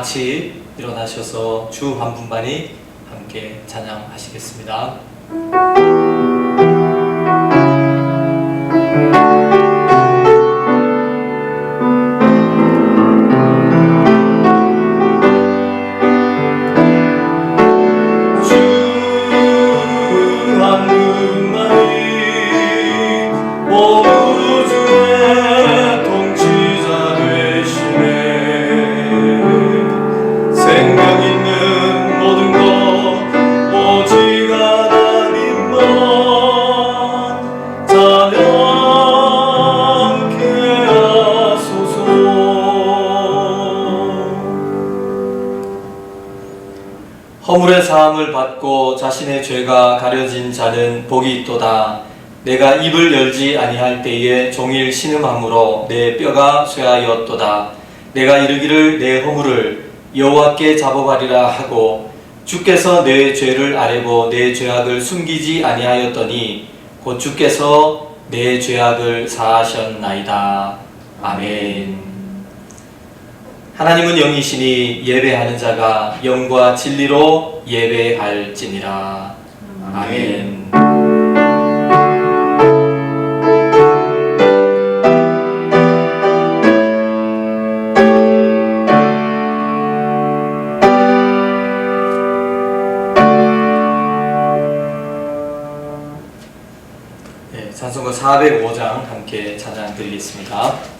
같이 일어나셔서 주 한 분만이 함께 찬양하시겠습니다. 허물의 사함을 받고 자신의 죄가 가려진 자는 복이 있도다. 내가 입을 열지 아니할 때에 종일 신음함으로 내 뼈가 쇠하였도다. 내가 이르기를 내 허물을 여호와께 잡아가리라 하고 주께서 내 죄를 아뢰고 내 죄악을 숨기지 아니하였더니 곧 주께서 내 죄악을 사하셨나이다. 아멘. 하나님은 영이시니 예배하는 자가 영과 진리로 예배할지니라. 아멘. 네, 찬송가 405장 함께 찬양 드리겠습니다.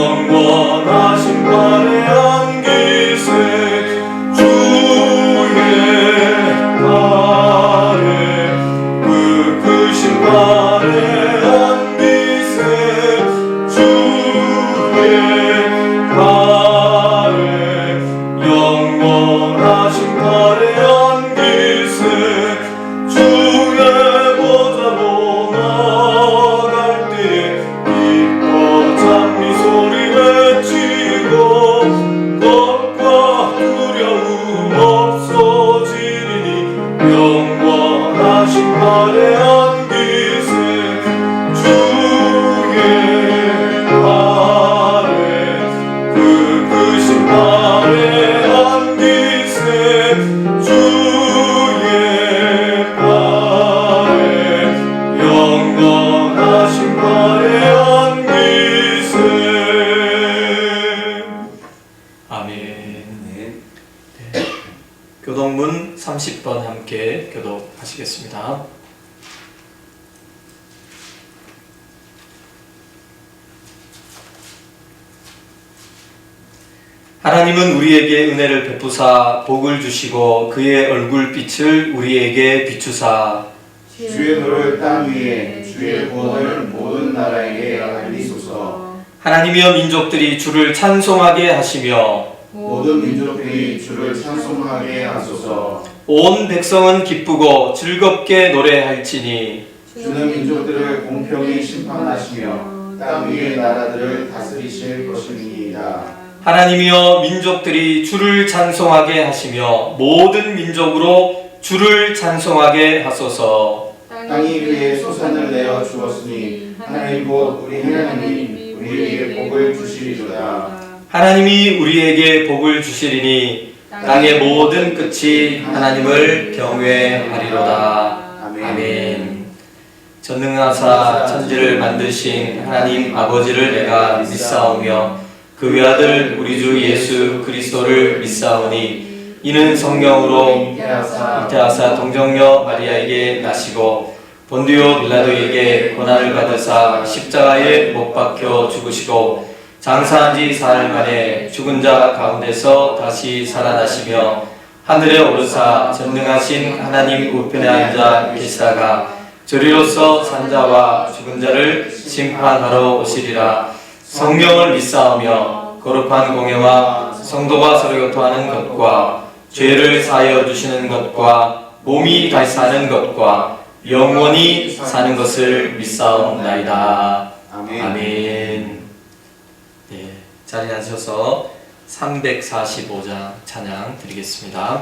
영원하신 발에 안기세 주의 발에 그 크신 발에 안기세 주의 발에 영원하신 발에 안기세 주의 보좌로 나갈 때에 기뻐 찬미 소리 외치고 겁과 두려움 없어지리니 영원하신 발에 안기세 주의 발에 그 크신 발에 안기세 주의 발에 영원하신 발에 안기세. 아멘. 네. 교독문 30번 함께 교독하시겠습니다. 하나님은 우리에게 은혜를 베푸사 복을 주시고 그의 얼굴빛을 우리에게 비추사 주의 도를 땅 위에 주의 구원을 모든 나라에게 알리소서. 하나님이여 민족들이 주를 찬송하게 하시며 모든 민족들이 주를 찬송하게 하소서. 온 백성은 기쁘고 즐겁게 노래할지니 주는 민족들을 공평히 심판하시며 땅 위의 나라들을 다스리실 것입니다. 하나님이여 민족들이 주를 찬송하게 하시며 모든 민족으로 주를 찬송하게 하소서. 땅이 그의 소산을 내어 주었으니 하나님 곧 우리 하나님이 우리에게 복을 주시리로다. 하나님이 우리에게 복을 주시리니 땅의 모든 끝이 하나님을 경외하리로다. 아멘. 전능하사 천지를 만드신 하나님 아버지를 내가 믿사오며 그 외아들 우리 주 예수 그리스도를 믿사오니 이는 성령으로 잉태하사 동정녀 마리아에게 나시고 본디오 빌라도에게 고난을 받으사 십자가에 못 박혀 죽으시고 장사한 지 사흘 만에 죽은 자 가운데서 다시 살아나시며 하늘에 오르사 전능하신 하나님 우편에 앉아 계시다가 저리로서 산자와 죽은 자를 심판하러 오시리라. 성령을 믿사오며 거룩한 공예와 성도가 서로 교통하는 것과 죄를 사하여 주시는 것과 몸이 다시 사는 것과 영원히 사는 것을 믿사옵나이다. 아멘. 네, 자리에 앉으셔서 345장 찬양 드리겠습니다.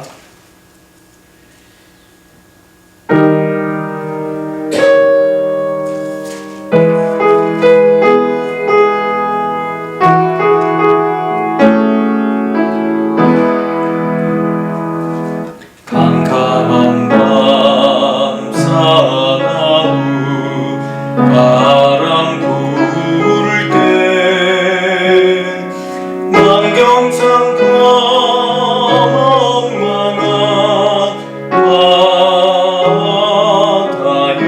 캄캄한 밤 사나우 바람 부를 때 남경창 멍망한 바다에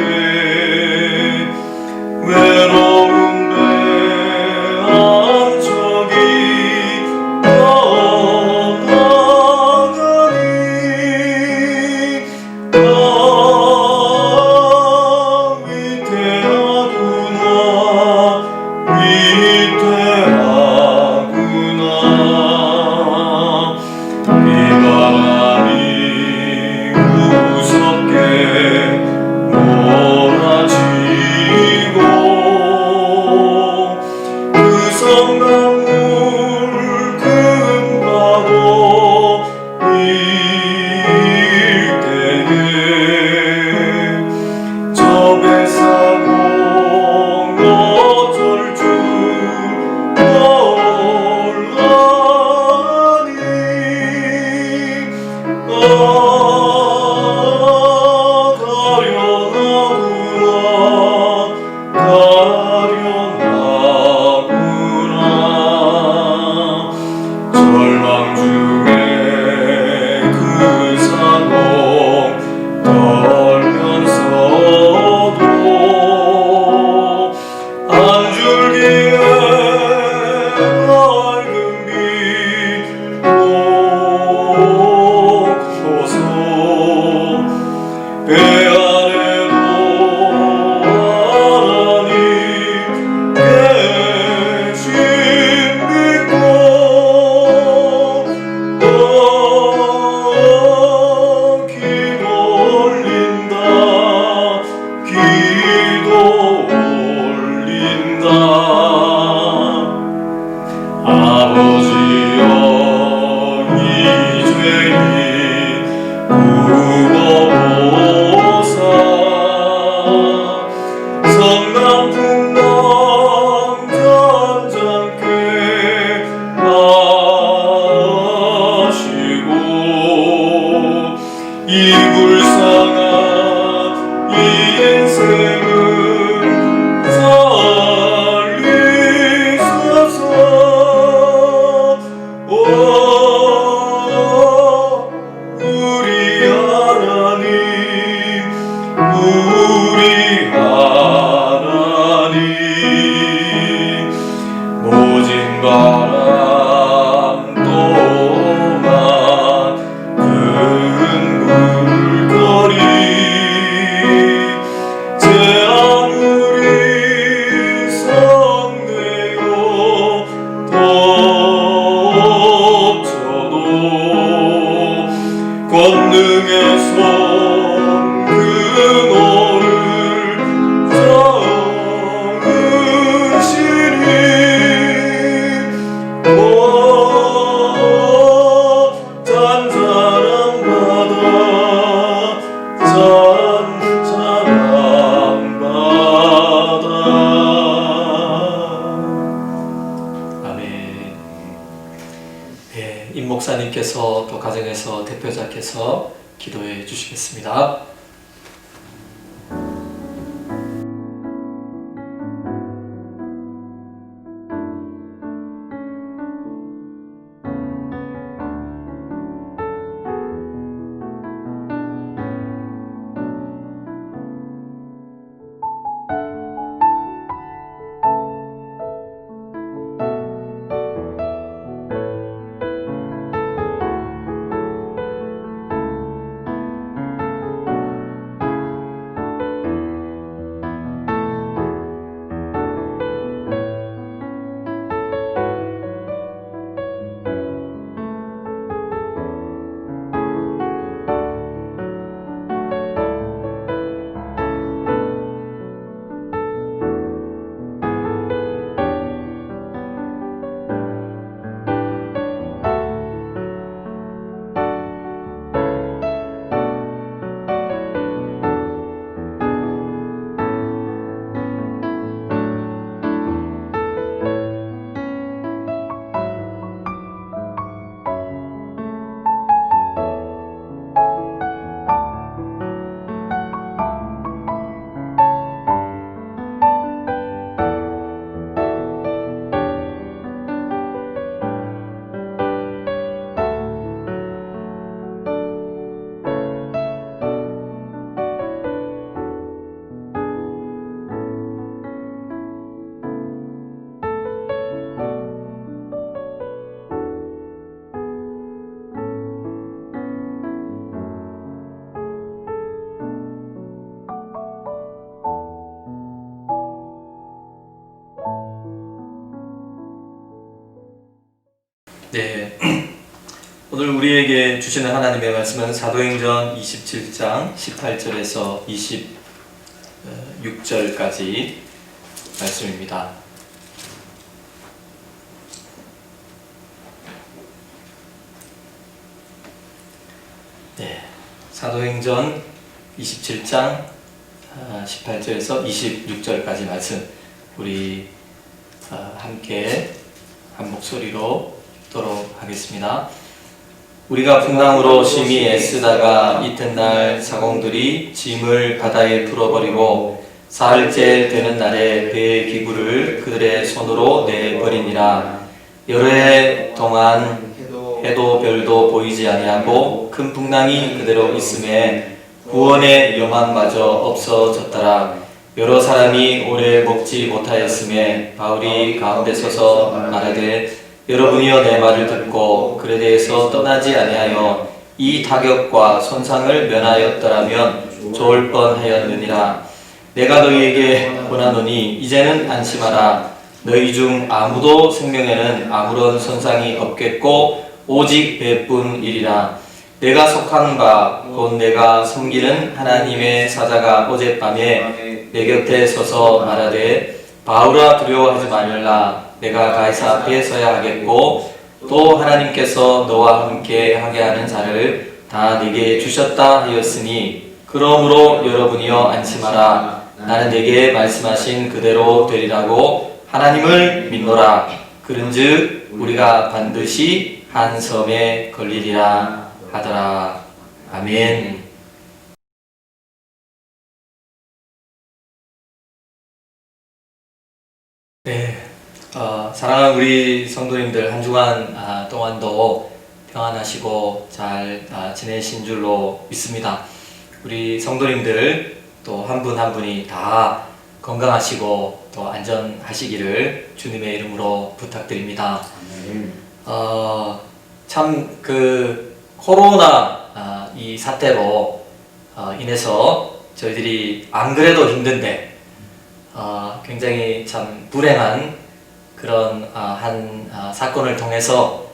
외로운 배 한 척이 떠나가니 비바람이 무섭게 몰아치고 그 성나물 큰 파도 일때에 저 뱃사공 어쩔 줄 몰라니 가련하구나 절망 중에 그 사공 떨면서도 한 줄기에 밝은 빛 보고서 배 안에도 하나님 계신 믿고 기도 올린다 기도 올린다 아버지여 이 죄인 구워보사 성남 풍랑 잔잔케 하시고 이 불쌍한 이 인생을 살리소서. 오 우리 하나님 우리 하나님 모진 바람 동안 큰 물거리 제 아무리 성내어 덮쳐도 권능의 손 그노를 정으시니 오 잔잔한 바다 잔잔한 바다. 아멘. 네, 임 목사님께서 또 가정에서 대표자께서 기도해 주시겠습니다. 네. 오늘 우리에게 주시는 하나님의 말씀은 사도행전 27장 18절에서 26절까지 말씀입니다. 네. 사도행전 27장 18절에서 26절까지 말씀 우리 함께 한 목소리로 읽도록 하겠습니다. 우리가 풍랑으로 심히 애쓰다가 이튿날 사공들이 짐을 바다에 풀어버리고 사흘째 되는 날에 배의 기구를 그들의 손으로 내버리니라. 여러 해 동안 해도 별도 보이지 아니하고 큰 풍랑이 그대로 있음에 구원의 여망마저 없어졌더라. 여러 사람이 오래 먹지 못하였음에 바울이 가운데 서서 말하되 여러분이여 내 말을 듣고 그에 대해서 떠나지 아니하여 이 타격과 손상을 면하였더라면 좋을 뻔하였느니라. 내가 너희에게 권하노니 이제는 안심하라. 너희 중 아무도 생명에는 아무런 손상이 없겠고 오직 배뿐이리라. 내가 속한 바 곧 내가 섬기는 하나님의 사자가 어젯밤에 내 곁에 서서 말하되 바울아 두려워하지 말라. 내가 가이사 앞에 서야 하겠고 또 하나님께서 너와 함께 하게 하는 자를 다 네게 주셨다 하였으니 그러므로 여러분이여 안심하라. 나는 네게 말씀하신 그대로 되리라고 하나님을 믿노라. 그런즉 우리가 반드시 한 섬에 걸리리라 하더라. 아멘. 네, 사랑하는 우리 성도님들 한 주간 동안도 평안하시고 잘 지내신 줄로 믿습니다. 우리 성도님들 또 한 분 한 분이 다 건강하시고 또 안전하시기를 주님의 이름으로 부탁드립니다. 참 그 코로나 이 사태로 인해서 저희들이 안 그래도 힘든데 굉장히 참 불행한 그런 한 사건을 통해서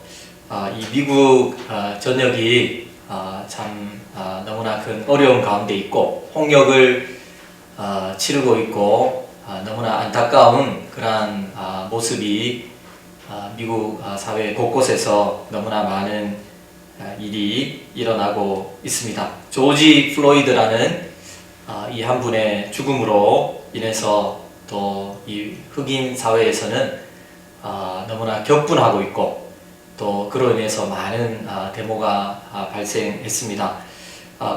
이 미국 전역이 참 너무나 큰 어려운 가운데 있고 홍역을 치르고 있고 너무나 안타까운 그러한 모습이 미국 사회 곳곳에서 너무나 많은 일이 일어나고 있습니다. 조지 플로이드라는 이 한 분의 죽음으로 인해서 또 이 흑인 사회에서는 너무나 격분하고 있고 또 그로 인해서 많은 데모가 발생했습니다.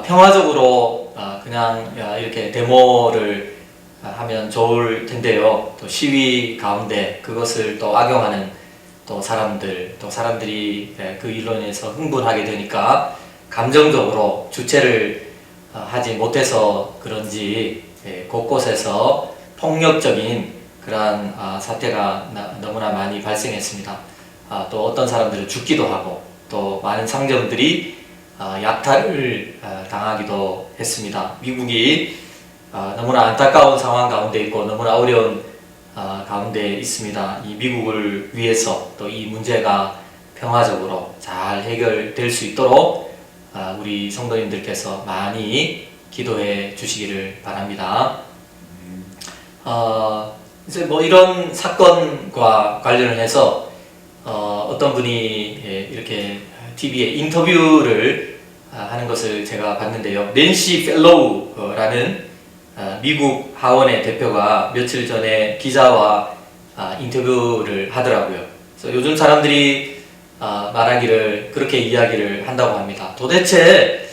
평화적으로 그냥 이렇게 데모를 하면 좋을 텐데요. 또 시위 가운데 그것을 또 악용하는 또 사람들이 그 일로 인해서 흥분하게 되니까 감정적으로 주체를 하지 못해서 그런지 곳곳에서 폭력적인 그러한 사태가 너무나 많이 발생했습니다. 또 어떤 사람들은 죽기도 하고 또 많은 상점들이 약탈을 당하기도 했습니다. 미국이 너무나 안타까운 상황 가운데 있고 너무나 어려운 가운데 있습니다. 이 미국을 위해서 또 이 문제가 평화적으로 잘 해결될 수 있도록 우리 성도님들께서 많이 기도해 주시기를 바랍니다. 이제 뭐 이런 사건과 관련을 해서 어떤 분이 이렇게 TV에 인터뷰를 하는 것을 제가 봤는데요. 낸시 펠로우라는 미국 하원의 대표가 며칠 전에 기자와 인터뷰를 하더라고요. 그래서 요즘 사람들이 말하기를 그렇게 이야기를 한다고 합니다. 도대체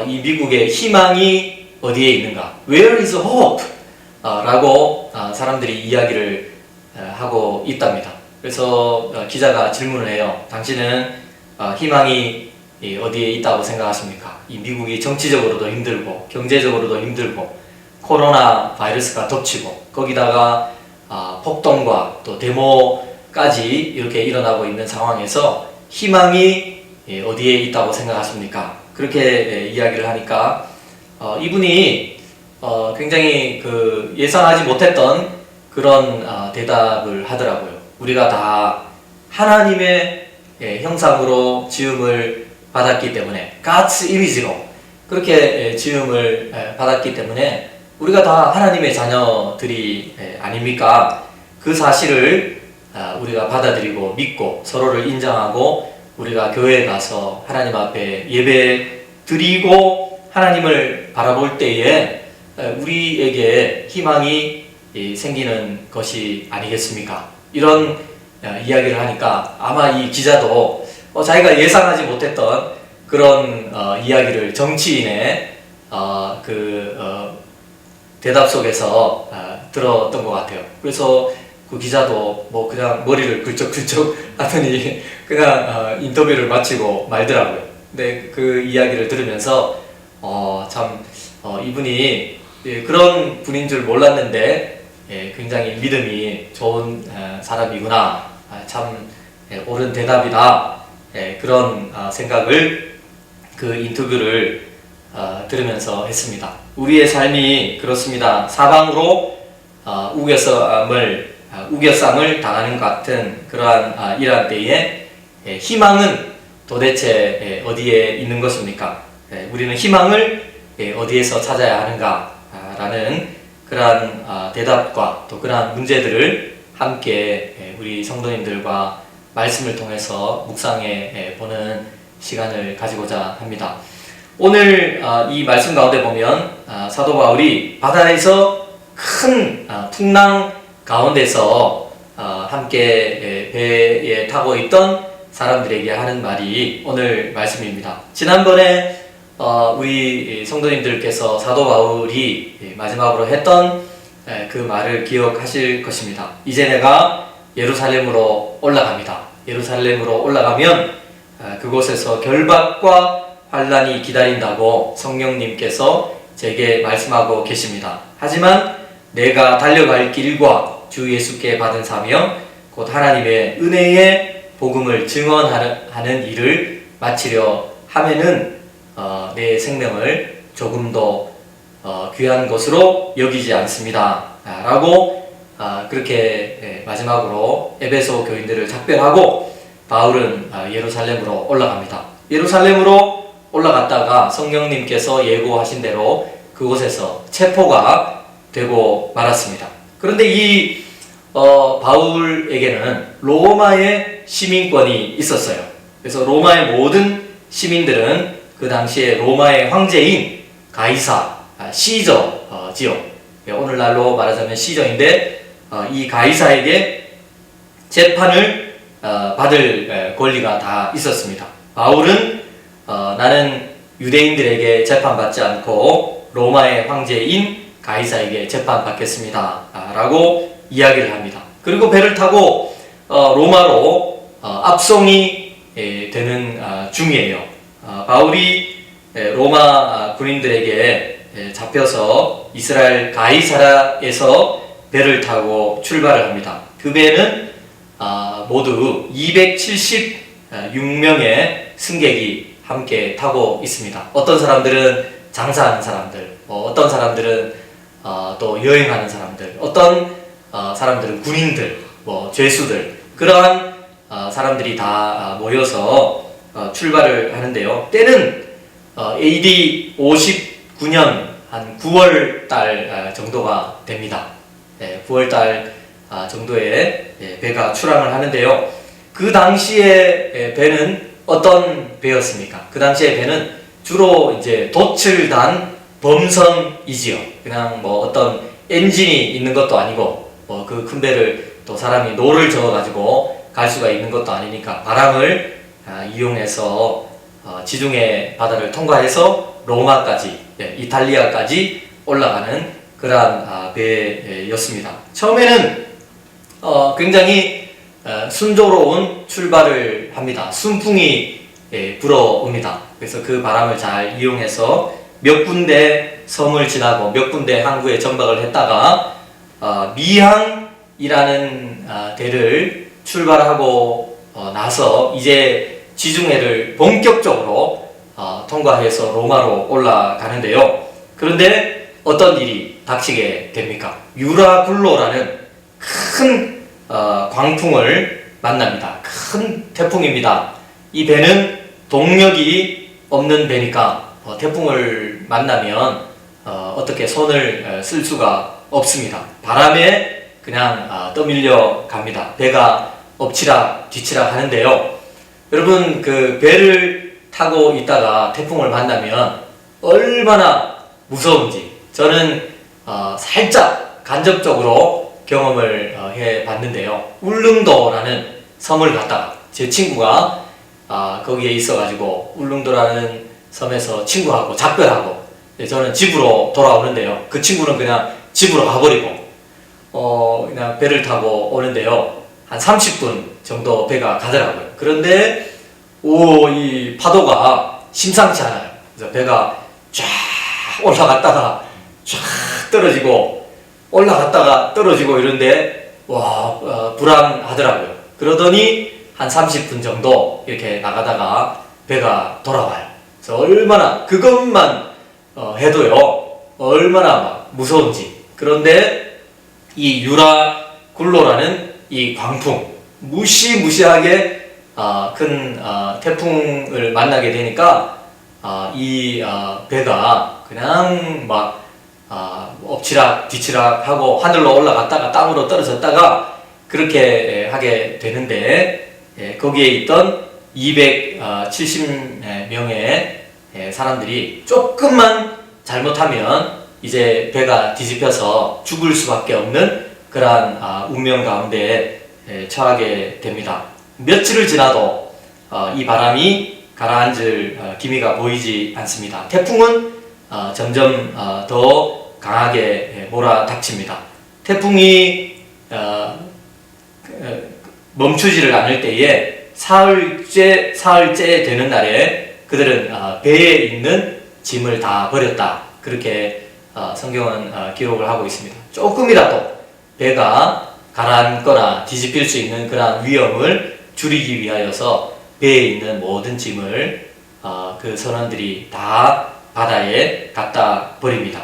이 미국의 희망이 어디에 있는가? Where is hope? 라고 사람들이 이야기를 하고 있답니다. 그래서 기자가 질문을 해요. 당신은 희망이 어디에 있다고 생각하십니까? 이 미국이 정치적으로도 힘들고 경제적으로도 힘들고 코로나 바이러스가 덮치고 거기다가 폭동과 또 데모까지 이렇게 일어나고 있는 상황에서 희망이 어디에 있다고 생각하십니까? 그렇게 이야기를 하니까 이분이 굉장히 그 예상하지 못했던 그런 대답을 하더라고요. 우리가 다 하나님의 형상으로 지음을 받았기 때문에 God's image로 그렇게 지음을 받았기 때문에 우리가 다 하나님의 자녀들이 아닙니까? 그 사실을 우리가 받아들이고 믿고 서로를 인정하고 우리가 교회에 가서 하나님 앞에 예배 드리고 하나님을 바라볼 때에 우리에게 희망이 생기는 것이 아니겠습니까? 이런 이야기를 하니까 아마 이 기자도 자기가 예상하지 못했던 그런 이야기를 정치인의 대답 속에서 들었던 것 같아요. 그래서 그 기자도 뭐 그냥 머리를 굴쩍굴쩍 하더니 그냥 인터뷰를 마치고 말더라고요. 근데 그 이야기를 들으면서 이분이 그런 분인 줄 몰랐는데 굉장히 믿음이 좋은 사람이구나. 참 옳은 대답이다. 그런 생각을 그 인터뷰를 들으면서 했습니다. 우리의 삶이 그렇습니다. 사방으로 우겨쌈을 당하는 것 같은 그러한 이러한 때에 희망은 도대체 어디에 있는 것입니까? 우리는 희망을 어디에서 찾아야 하는가라는 그러한 대답과 또 그러한 문제들을 함께 우리 성도님들과 말씀을 통해서 묵상해 보는 시간을 가지고자 합니다. 오늘 이 말씀 가운데 보면 사도 바울이 바다에서 큰 풍랑 가운데서 함께 배에 타고 있던 사람들에게 하는 말이 오늘 말씀입니다. 지난번에 우리 성도님들께서 사도 바울이 마지막으로 했던 그 말을 기억하실 것입니다. 이제 내가 예루살렘으로 올라갑니다. 예루살렘으로 올라가면 그곳에서 결박과 환난이 기다린다고 성령님께서 제게 말씀하고 계십니다. 하지만 내가 달려갈 길과 주 예수께 받은 사명 곧 하나님의 은혜의 복음을 증언하는 일을 마치려 하면은 내 생명을 조금도 귀한 것으로 여기지 않습니다. 라고 그렇게 마지막으로 에베소 교인들을 작별하고 바울은 예루살렘으로 올라갑니다. 예루살렘으로 올라갔다가 성령님께서 예고하신 대로 그곳에서 체포가 되고 말았습니다. 그런데 이 바울에게는 로마의 시민권이 있었어요. 그래서 로마의 모든 시민들은 그 당시에 로마의 황제인 가이사, 시저지요. 오늘날로 말하자면 시저인데 이 가이사에게 재판을 받을 권리가 다 있었습니다. 바울은 나는 유대인들에게 재판받지 않고 로마의 황제인 가이사에게 재판받겠습니다. 라고 이야기를 합니다. 그리고 배를 타고 로마로 압송이 되는 중이에요. 바울이 로마 군인들에게 잡혀서 이스라엘 가이사라에서 배를 타고 출발을 합니다. 그 배는 모두 276명의 승객이 함께 타고 있습니다. 어떤 사람들은 장사하는 사람들, 어떤 사람들은 또 여행하는 사람들, 어떤 사람들은 군인들, 죄수들, 그러한 사람들이 다 모여서 출발을 하는데요. 때는 AD 59년 한 9월 달 정도가 됩니다. 9월 달 정도에 배가 출항을 하는데요. 그 당시에 배는 어떤 배였습니까? 그 당시에 배는 주로 이제 돛을 단 범선이지요. 그냥 어떤 엔진이 있는 것도 아니고 그 큰 배를 또 사람이 노를 저어가지고 갈 수가 있는 것도 아니니까 바람을 이용해서 지중해 바다를 통과해서 로마까지, 이탈리아까지 올라가는 그러한 배였습니다. 처음에는 굉장히 순조로운 출발을 합니다. 순풍이 불어옵니다. 그래서 그 바람을 잘 이용해서 몇 군데 섬을 지나고 몇 군데 항구에 정박을 했다가 미항이라는 데를 출발하고 나서 이제 지중해를 본격적으로 통과해서 로마로 올라가는데요. 그런데 어떤 일이 닥치게 됩니까? 유라굴로라는 큰 광풍을 만납니다. 큰 태풍입니다. 이 배는 동력이 없는 배니까 태풍을 만나면 어떻게 손을 쓸 수가 없습니다. 바람에 그냥 떠밀려 갑니다. 배가 엎치락 뒤치락 하는데요. 여러분, 그 배를 타고 있다가 태풍을 만나면 얼마나 무서운지 저는 살짝 간접적으로 경험을 해봤는데요. 울릉도라는 섬을 갔다가 제 친구가 거기에 있어가지고 울릉도라는 섬에서 친구하고 작별하고 저는 집으로 돌아오는데요. 그 친구는 그냥 집으로 가버리고 그냥 배를 타고 오는데요. 한 30분 정도 배가 가더라고요. 그런데 이 파도가 심상치 않아요. 그래서 배가 쫙 올라갔다가 쫙 떨어지고 올라갔다가 떨어지고 이런데 불안하더라고요. 그러더니 한 30분 정도 이렇게 나가다가 배가 돌아와요. 그래서 얼마나 그것만 해도요 얼마나 막 무서운지. 그런데 이 유라굴로라는 이 광풍, 무시무시하게 큰 태풍을 만나게 되니까 이 배가 그냥 막 엎치락 뒤치락 하고 하늘로 올라갔다가 땅으로 떨어졌다가 그렇게 하게 되는데, 거기에 있던 270명의 사람들이 조금만 잘못하면 이제 배가 뒤집혀서 죽을 수밖에 없는 그러한 운명 가운데 처하게 됩니다. 며칠을 지나도 이 바람이 가라앉을 기미가 보이지 않습니다. 태풍은 점점 더 강하게 몰아닥칩니다. 태풍이 멈추지를 않을 때에 사흘째 되는 날에 그들은 배에 있는 짐을 다 버렸다. 그렇게 성경은 기록을 하고 있습니다. 조금이라도 배가 가라앉거나 뒤집힐 수 있는 그러한 위험을 줄이기 위하여서 배에 있는 모든 짐을 그 선원들이 다 바다에 갖다 버립니다.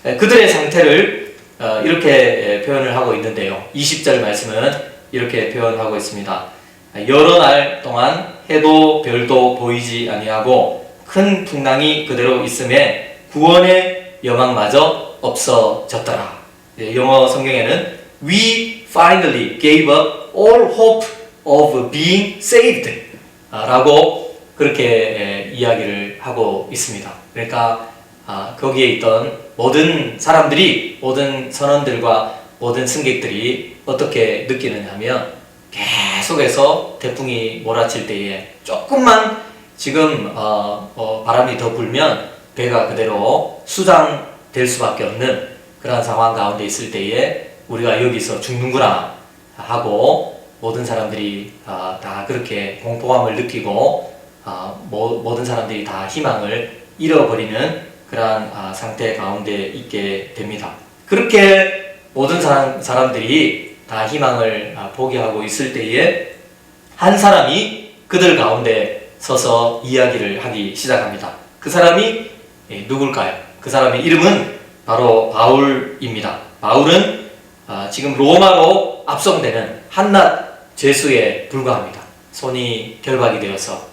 그들의 상태를 이렇게 표현을 하고 있는데요. 20절 말씀은 이렇게 표현하고 있습니다. 여러 날 동안 해도 별도 보이지 아니하고 큰 풍랑이 그대로 있음에 구원의 여망마저 없어졌더라. 영어 성경에는 We finally gave up all hope of being saved 라고 그렇게 이야기를 하고 있습니다. 그러니까 거기에 있던 모든 사람들이, 모든 선원들과 모든 승객들이 어떻게 느끼느냐 하면 계속해서 태풍이 몰아칠 때에 조금만 지금 바람이 더 불면 배가 그대로 수장될 수밖에 없는 그런 상황 가운데 있을 때에 우리가 여기서 죽는구나 하고 모든 사람들이 다 그렇게 공포감을 느끼고 모든 사람들이 다 희망을 잃어버리는 그러한 상태 가운데 있게 됩니다. 그렇게 모든 사람들이 다 희망을 포기하고 있을 때에 한 사람이 그들 가운데 서서 이야기를 하기 시작합니다. 그 사람이 누굴까요? 그 사람의 이름은 바로 바울입니다. 바울은 지금 로마로 압송되는 한낱 죄수에 불과합니다. 손이 결박이 되어서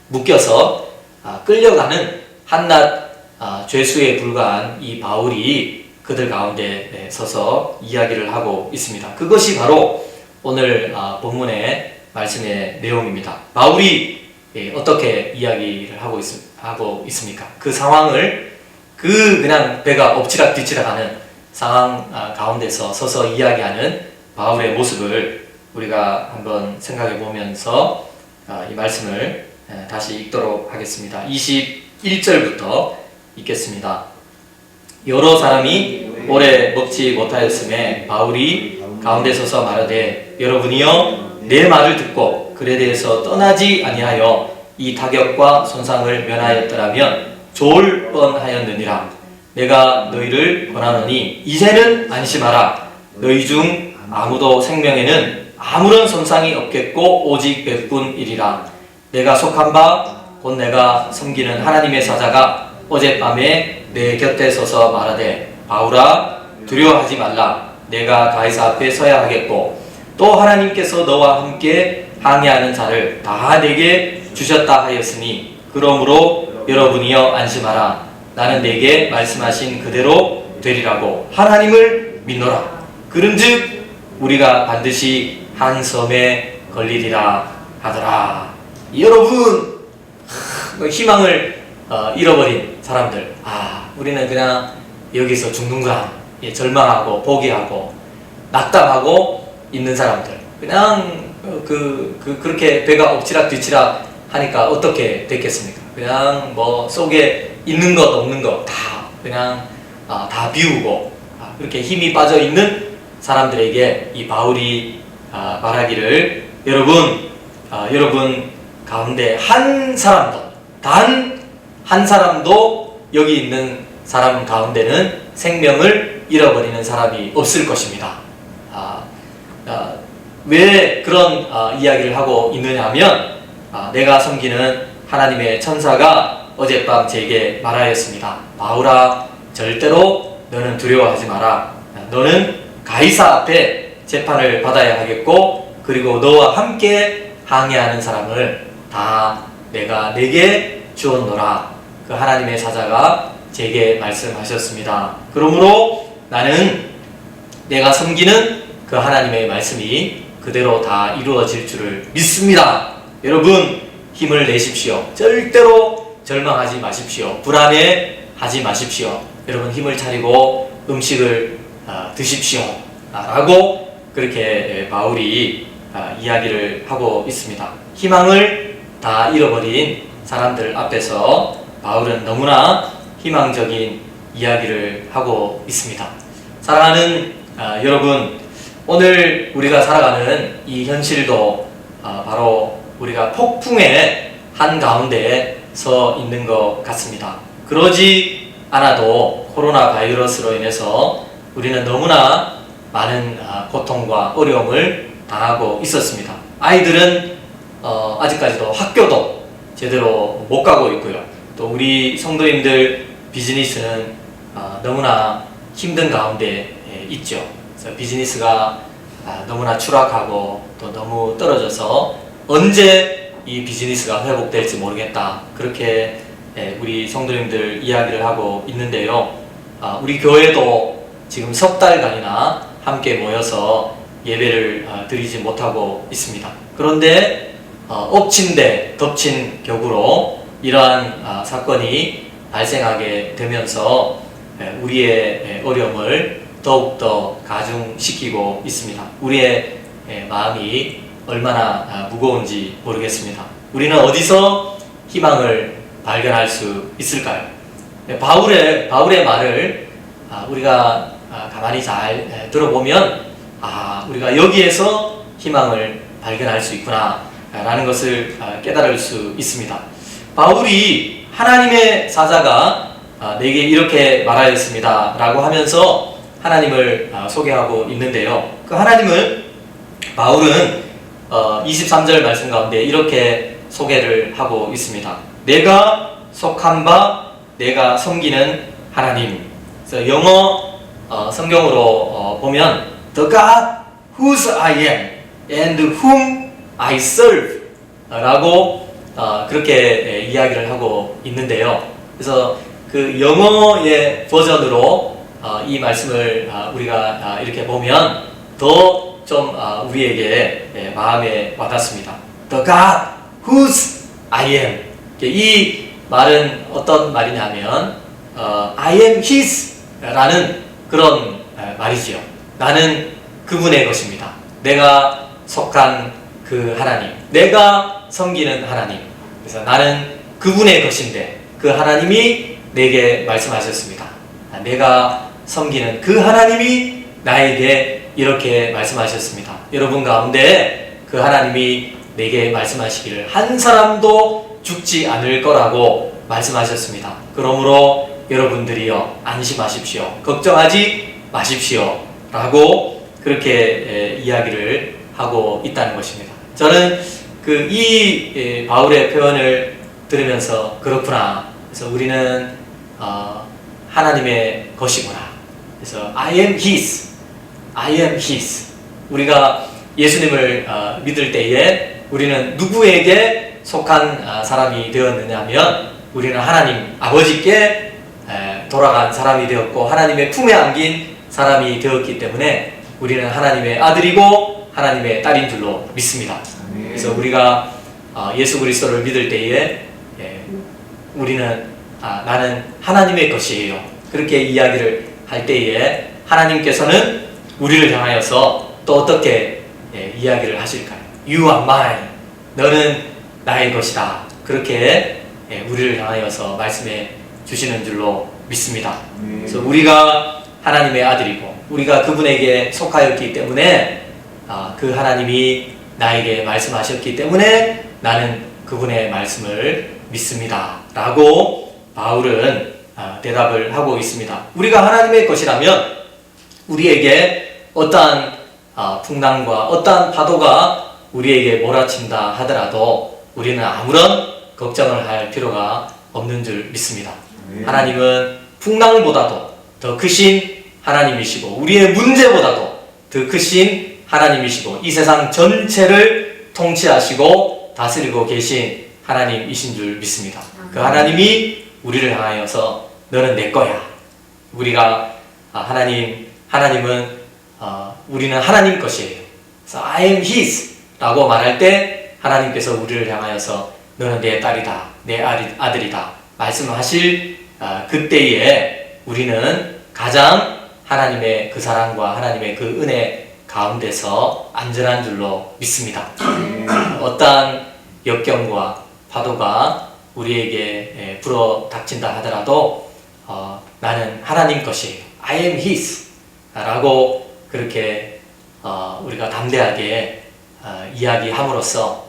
묶여서 끌려가는 한낱 죄수에 불과한 이 바울이 그들 가운데 서서 이야기를 하고 있습니다. 그것이 바로 오늘 본문의 말씀의 내용입니다. 바울이 어떻게 이야기를 하고 있습니까? 그 상황을 그냥 배가 엎치락 뒤치락 하는 상황 가운데서 서서 이야기하는 바울의 모습을 우리가 한번 생각해 보면서 이 말씀을 다시 읽도록 하겠습니다. 21절부터 읽겠습니다. 여러 사람이 오래 먹지 못하였음에 바울이 가운데 서서 말하되 여러분이여 내 말을 듣고 글에 대해서 떠나지 아니하여 이 타격과 손상을 면하였더라면 좋을 뻔하였느니라. 내가 너희를 권하노니 이제는 안심하라. 너희 중 아무도 생명에는 아무런 손상이 없겠고 오직 백분이리라. 내가 속한 바 곧 내가 섬기는 하나님의 사자가 어젯밤에 내 곁에 서서 말하되 바울아 두려워하지 말라. 내가 가이사 앞에 서야 하겠고 또 하나님께서 너와 함께 항해하는 자를 다 내게 주셨다 하였으니 그러므로 여러분이여 안심하라. 나는 내게 말씀하신 그대로 되리라고 하나님을 믿노라. 그런즉 우리가 반드시 한 섬에 걸리리라 하더라. 여러분, 희망을 잃어버린 사람들, 우리는 그냥 여기서 죽는가, 절망하고 포기하고 낙담하고 있는 사람들, 그냥 그렇게 배가 엎치락 뒤치락 하니까 어떻게 됐겠습니까? 그냥 뭐 속에 있는 것 없는 것 다 그냥 다 비우고 그렇게 힘이 빠져 있는 사람들에게 이 바울이 말하기를 여러분 가운데 한 사람도 단 한 사람도 여기 있는 사람 가운데는 생명을 잃어버리는 사람이 없을 것입니다. 왜 그런 이야기를 하고 있느냐 하면 내가 섬기는 하나님의 천사가 어젯밤 제게 말하였습니다. 바울아, 절대로 너는 두려워하지 마라. 너는 가이사 앞에 재판을 받아야 하겠고 그리고 너와 함께 항해하는 사람을 다 내가 내게 주었노라. 그 하나님의 사자가 제게 말씀하셨습니다. 그러므로 나는 내가 섬기는 그 하나님의 말씀이 그대로 다 이루어질 줄을 믿습니다. 여러분, 힘을 내십시오. 절대로 절망하지 마십시오. 불안해하지 마십시오. 여러분, 힘을 차리고 음식을 드십시오. 라고 그렇게 바울이 이야기를 하고 있습니다. 희망을 다 잃어버린 사람들 앞에서 바울은 너무나 희망적인 이야기를 하고 있습니다. 사랑하는 여러분, 오늘 우리가 살아가는 이 현실도 바로 우리가 폭풍의 한가운데 서 있는 것 같습니다. 그러지 않아도 코로나 바이러스로 인해서 우리는 너무나 많은 고통과 어려움을 당하고 있었습니다. 아이들은 아직까지도 학교도 제대로 못 가고 있고요. 또 우리 성도님들 비즈니스는 너무나 힘든 가운데 있죠. 그래서 비즈니스가 너무나 추락하고 또 너무 떨어져서 언제 이 비즈니스가 회복될지 모르겠다. 그렇게 우리 성도님들 이야기를 하고 있는데요. 우리 교회도 지금 석 달간이나 함께 모여서 예배를 드리지 못하고 있습니다. 그런데 엎친 데 덮친 격으로 이러한 사건이 발생하게 되면서 우리의 어려움을 더욱더 가중시키고 있습니다. 우리의 마음이 얼마나 무거운지 모르겠습니다. 우리는 어디서 희망을 발견할 수 있을까요? 바울의 말을 우리가 가만히 잘 들어보면 우리가 여기에서 희망을 발견할 수 있구나 라는 것을 깨달을 수 있습니다. 바울이 하나님의 사자가 내게 이렇게 말하였습니다 라고 하면서 하나님을 소개하고 있는데요. 그 하나님을 바울은 23절 말씀 가운데 이렇게 소개를 하고 있습니다. 내가 속한 바, 내가 섬기는 하나님. 그래서 영어 성경으로 보면 The God whose I am and whom I serve 라고 그렇게 이야기를 하고 있는데요. 그래서 그 영어의 버전으로 이 말씀을 우리가 이렇게 보면 더 좀 우리에게 마음에 와닿습니다. The God whose I am. 이 말은 어떤 말이냐면 I am His 라는 그런 말이지요. 나는 그분의 것입니다. 내가 속한 그 하나님, 내가 섬기는 하나님. 그래서 나는 그분의 것인데 그 하나님이 내게 말씀하셨습니다. 내가 섬기는 그 하나님이 나에게 이렇게 말씀하셨습니다. 여러분 가운데 그 하나님이 내게 말씀하시기를 한 사람도 죽지 않을 거라고 말씀하셨습니다. 그러므로 여러분들이요, 안심하십시오. 걱정하지 마십시오. 라고 그렇게 이야기를 하고 있다는 것입니다. 저는 이 바울의 표현을 들으면서 그렇구나. 그래서 우리는 하나님의 것이구나. 그래서 I am His. I am His. 우리가 예수님을 믿을 때에 우리는 누구에게 속한 사람이 되었느냐 하면 우리는 하나님 아버지께 돌아간 사람이 되었고 하나님의 품에 안긴 사람이 되었기 때문에 우리는 하나님의 아들이고 하나님의 딸인 줄로 믿습니다. 그래서 우리가 예수 그리스도를 믿을 때에 우리는 나는 하나님의 것이에요. 그렇게 이야기를 할 때에 하나님께서는 우리를 향하여서 또 어떻게 이야기를 하실까요? You are mine. 너는 나의 것이다. 그렇게 우리를 향하여서 말씀해 주시는 줄로 믿습니다. 그래서 우리가 하나님의 아들이고 우리가 그분에게 속하였기 때문에 그 하나님이 나에게 말씀하셨기 때문에 나는 그분의 말씀을 믿습니다. 라고 바울은 대답을 하고 있습니다. 우리가 하나님의 것이라면 우리에게 어떠한 풍랑과 어떠한 파도가 우리에게 몰아친다 하더라도 우리는 아무런 걱정을 할 필요가 없는 줄 믿습니다. 하나님은 풍랑보다도 더 크신 하나님이시고 우리의 문제보다도 더 크신 하나님이시고 이 세상 전체를 통치하시고 다스리고 계신 하나님이신 줄 믿습니다. 그 하나님이 우리를 향하여서 너는 내 거야. 우리가 하나님은 우리는 하나님 것이에요. 그래서 I am His 라고 말할 때 하나님께서 우리를 향하여서 너는 내 딸이다, 내 아들이다 말씀하실 그때에 우리는 가장 하나님의 그 사랑과 하나님의 그 은혜 가운데서 안전한 줄로 믿습니다. 어떠한 역경과 파도가 우리에게 불어 닥친다 하더라도 나는 하나님 것이에요. I am His 라고 그렇게 우리가 담대하게 이야기함으로써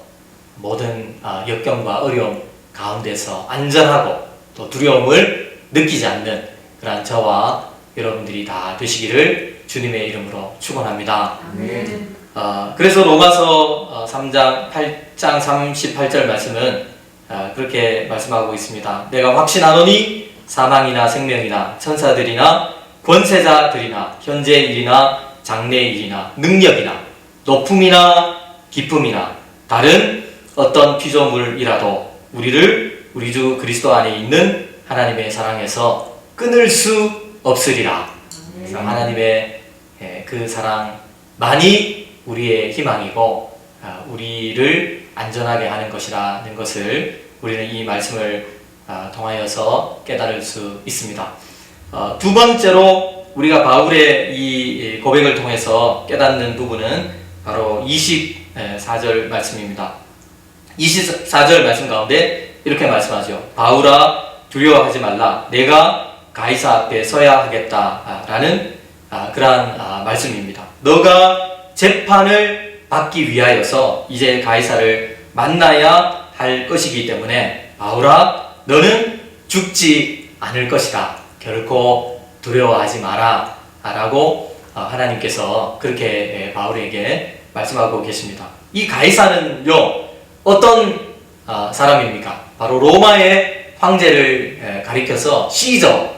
모든 역경과 어려움 가운데서 안전하고 또 두려움을 느끼지 않는 그러한 저와 여러분들이 다 되시기를 주님의 이름으로 축원합니다. 그래서 로마서 3장 8장 38절 말씀은 그렇게 말씀하고 있습니다. 내가 확신하노니 사망이나 생명이나 천사들이나 권세자들이나 현재 일이나 장래 일이나 능력이나 높음이나 기쁨이나 다른 어떤 피조물이라도 우리를 우리 주 그리스도 안에 있는 하나님의 사랑에서 끊을 수 없으리라. 그래서 하나님의 그 사랑만이 우리의 희망이고 우리를 안전하게 하는 것이라는 것을 우리는 이 말씀을 통하여서 깨달을 수 있습니다. 두 번째로 우리가 바울의 이 고백을 통해서 깨닫는 부분은 바로 24절 말씀입니다. 24절 말씀 가운데 이렇게 말씀하죠. 바울아 두려워하지 말라. 내가 가이사 앞에 서야 하겠다라는 그러한 말씀입니다. 너가 재판을 받기 위하여서 이제 가이사를 만나야 할 것이기 때문에 바울아 너는 죽지 않을 것이다. 결코 두려워하지 마라 라고 하나님께서 그렇게 바울에게 말씀하고 계십니다. 이 가이사는요 어떤 사람입니까? 바로 로마의 황제를 가리켜서 시저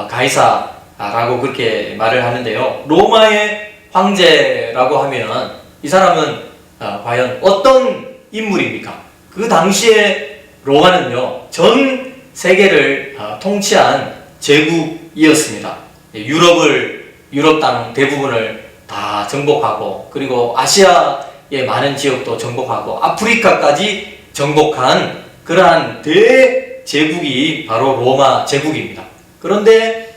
가이사라고 그렇게 말을 하는데요. 로마의 황제라고 하면 이 사람은 과연 어떤 인물입니까? 그 당시에 로마는요 전 세계를 통치한 제국이었습니다. 유럽 땅 대부분을 다 정복하고 그리고 아시아의 많은 지역도 정복하고 아프리카까지 정복한 그러한 대제국이 바로 로마 제국입니다. 그런데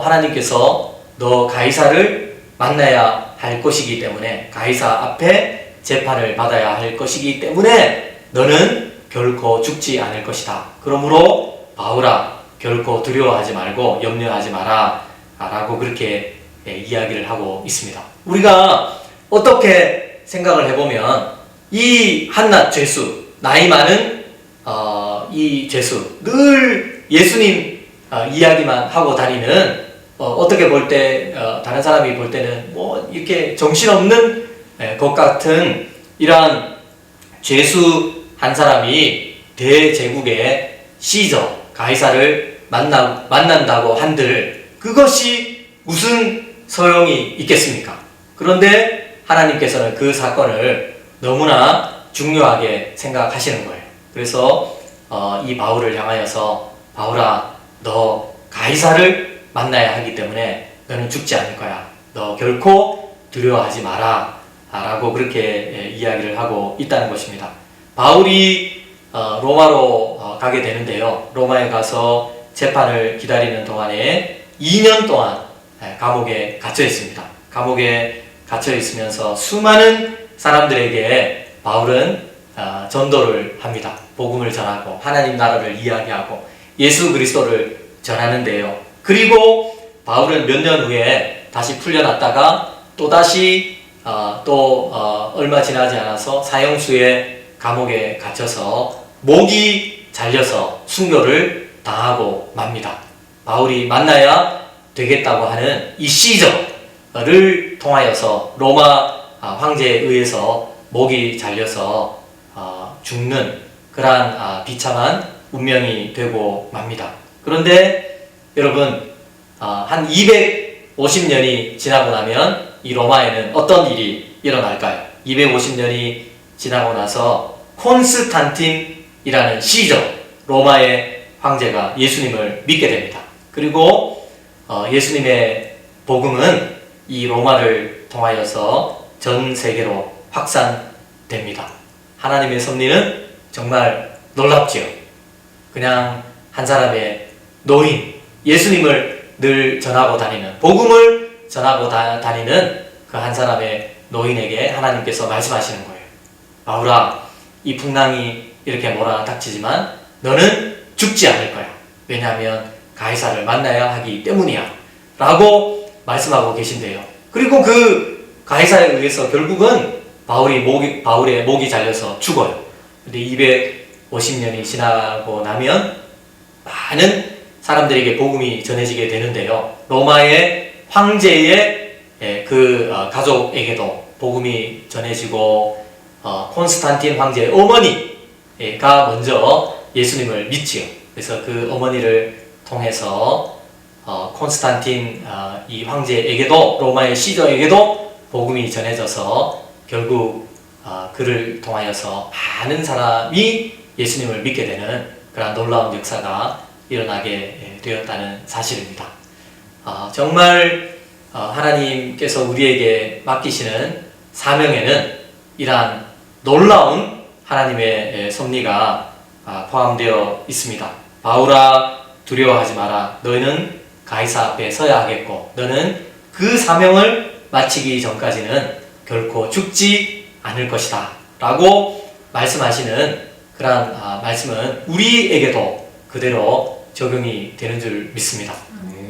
하나님께서 너 가이사를 만나야 할 것이기 때문에 가이사 앞에 재판을 받아야 할 것이기 때문에 너는 결코 죽지 않을 것이다. 그러므로 바울아 결코 두려워하지 말고 염려하지 마라 라고 그렇게 이야기를 하고 있습니다. 우리가 어떻게 생각을 해보면 이 한낱 죄수 나이 많은 이 죄수 늘 예수님 이야기만 하고 다니는 어떻게 볼 때 다른 사람이 볼 때는 뭐 이렇게 정신없는 것 같은 이러한 죄수 한 사람이 대제국의 시저 가이사를 만난다고 한들 그것이 무슨 소용이 있겠습니까? 그런데 하나님께서는 그 사건을 너무나 중요하게 생각하시는 거예요. 그래서 이 바울을 향하여서 바울아, 너 가이사를 만나야 하기 때문에 너는 죽지 않을 거야. 너 결코 두려워하지 마라. 라고 그렇게 이야기를 하고 있다는 것입니다. 바울이 로마로 가게 되는데요. 로마에 가서 재판을 기다리는 동안에 2년 동안 감옥에 갇혀 있습니다. 감옥에 갇혀 있으면서 수많은 사람들에게 바울은 전도를 합니다. 복음을 전하고 하나님 나라를 이야기하고 예수 그리스도를 전하는데요. 그리고 바울은 몇 년 후에 다시 풀려났다가 또다시 얼마 지나지 않아서 사형수의 감옥에 갇혀서 목이 잘려서 순교를 당하고 맙니다. 바울이 만나야 되겠다고 하는 이 시저를 통하여서 로마 황제에 의해서 목이 잘려서 죽는 그러한 비참한 운명이 되고 맙니다. 그런데 여러분, 한 250년이 지나고 나면 이 로마에는 어떤 일이 일어날까요? 250년이 지나고 나서 콘스탄틴이라는 시저, 로마의 황제가 예수님을 믿게 됩니다. 그리고 예수님의 복음은 이 로마를 통하여서 전 세계로 확산됩니다. 하나님의 섭리는 정말 놀랍지요. 그냥 한 사람의 노인, 예수님을 늘 전하고 다니는, 복음을 전하고 다니는 그 한 사람의 노인에게 하나님께서 말씀하시는 거예요. 바울아, 이 풍랑이 이렇게 몰아닥치지만 너는 죽지 않을 거야. 왜냐하면 가이사를 만나야 하기 때문이야. 라고 말씀하고 계신데요. 그리고 그 가이사에 의해서 결국은 바울의 목이 잘려서 죽어요. 근데 250년이 지나고 나면 많은 사람들에게 복음이 전해지게 되는데요. 로마의 황제의 그 가족에게도 복음이 전해지고 콘스탄틴 황제의 어머니가 먼저 예수님을 믿지요. 그래서 그 어머니를 통해서 콘스탄틴 이 황제에게도, 로마의 시저에게도 복음이 전해져서 결국 그를 통하여서 많은 사람이 예수님을 믿게 되는 그런 놀라운 역사가 일어나게 되었다는 사실입니다. 정말 하나님께서 우리에게 맡기시는 사명에는 이러한 놀라운 하나님의 섭리가 포함되어 있습니다. 바울아, 두려워하지 마라. 너희는 가이사 앞에 서야 하겠고 너는 그 사명을 마치기 전까지는 결코 죽지 않을 것이다. 라고 말씀하시는 그러한 말씀은 우리에게도 그대로 적용이 되는 줄 믿습니다.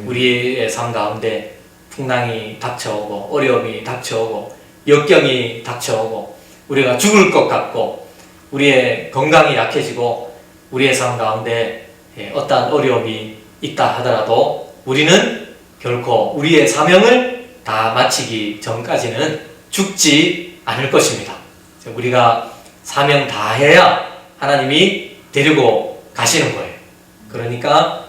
우리의 삶 가운데 풍랑이 닥쳐오고 어려움이 닥쳐오고 역경이 닥쳐오고 우리가 죽을 것 같고 우리의 건강이 약해지고 우리의 삶 가운데 어떠한 어려움이 있다 하더라도 우리는 결코 우리의 사명을 다 마치기 전까지는 죽지 않을 것입니다. 우리가 사명 다 해야 하나님이 데리고 가시는 거예요. 그러니까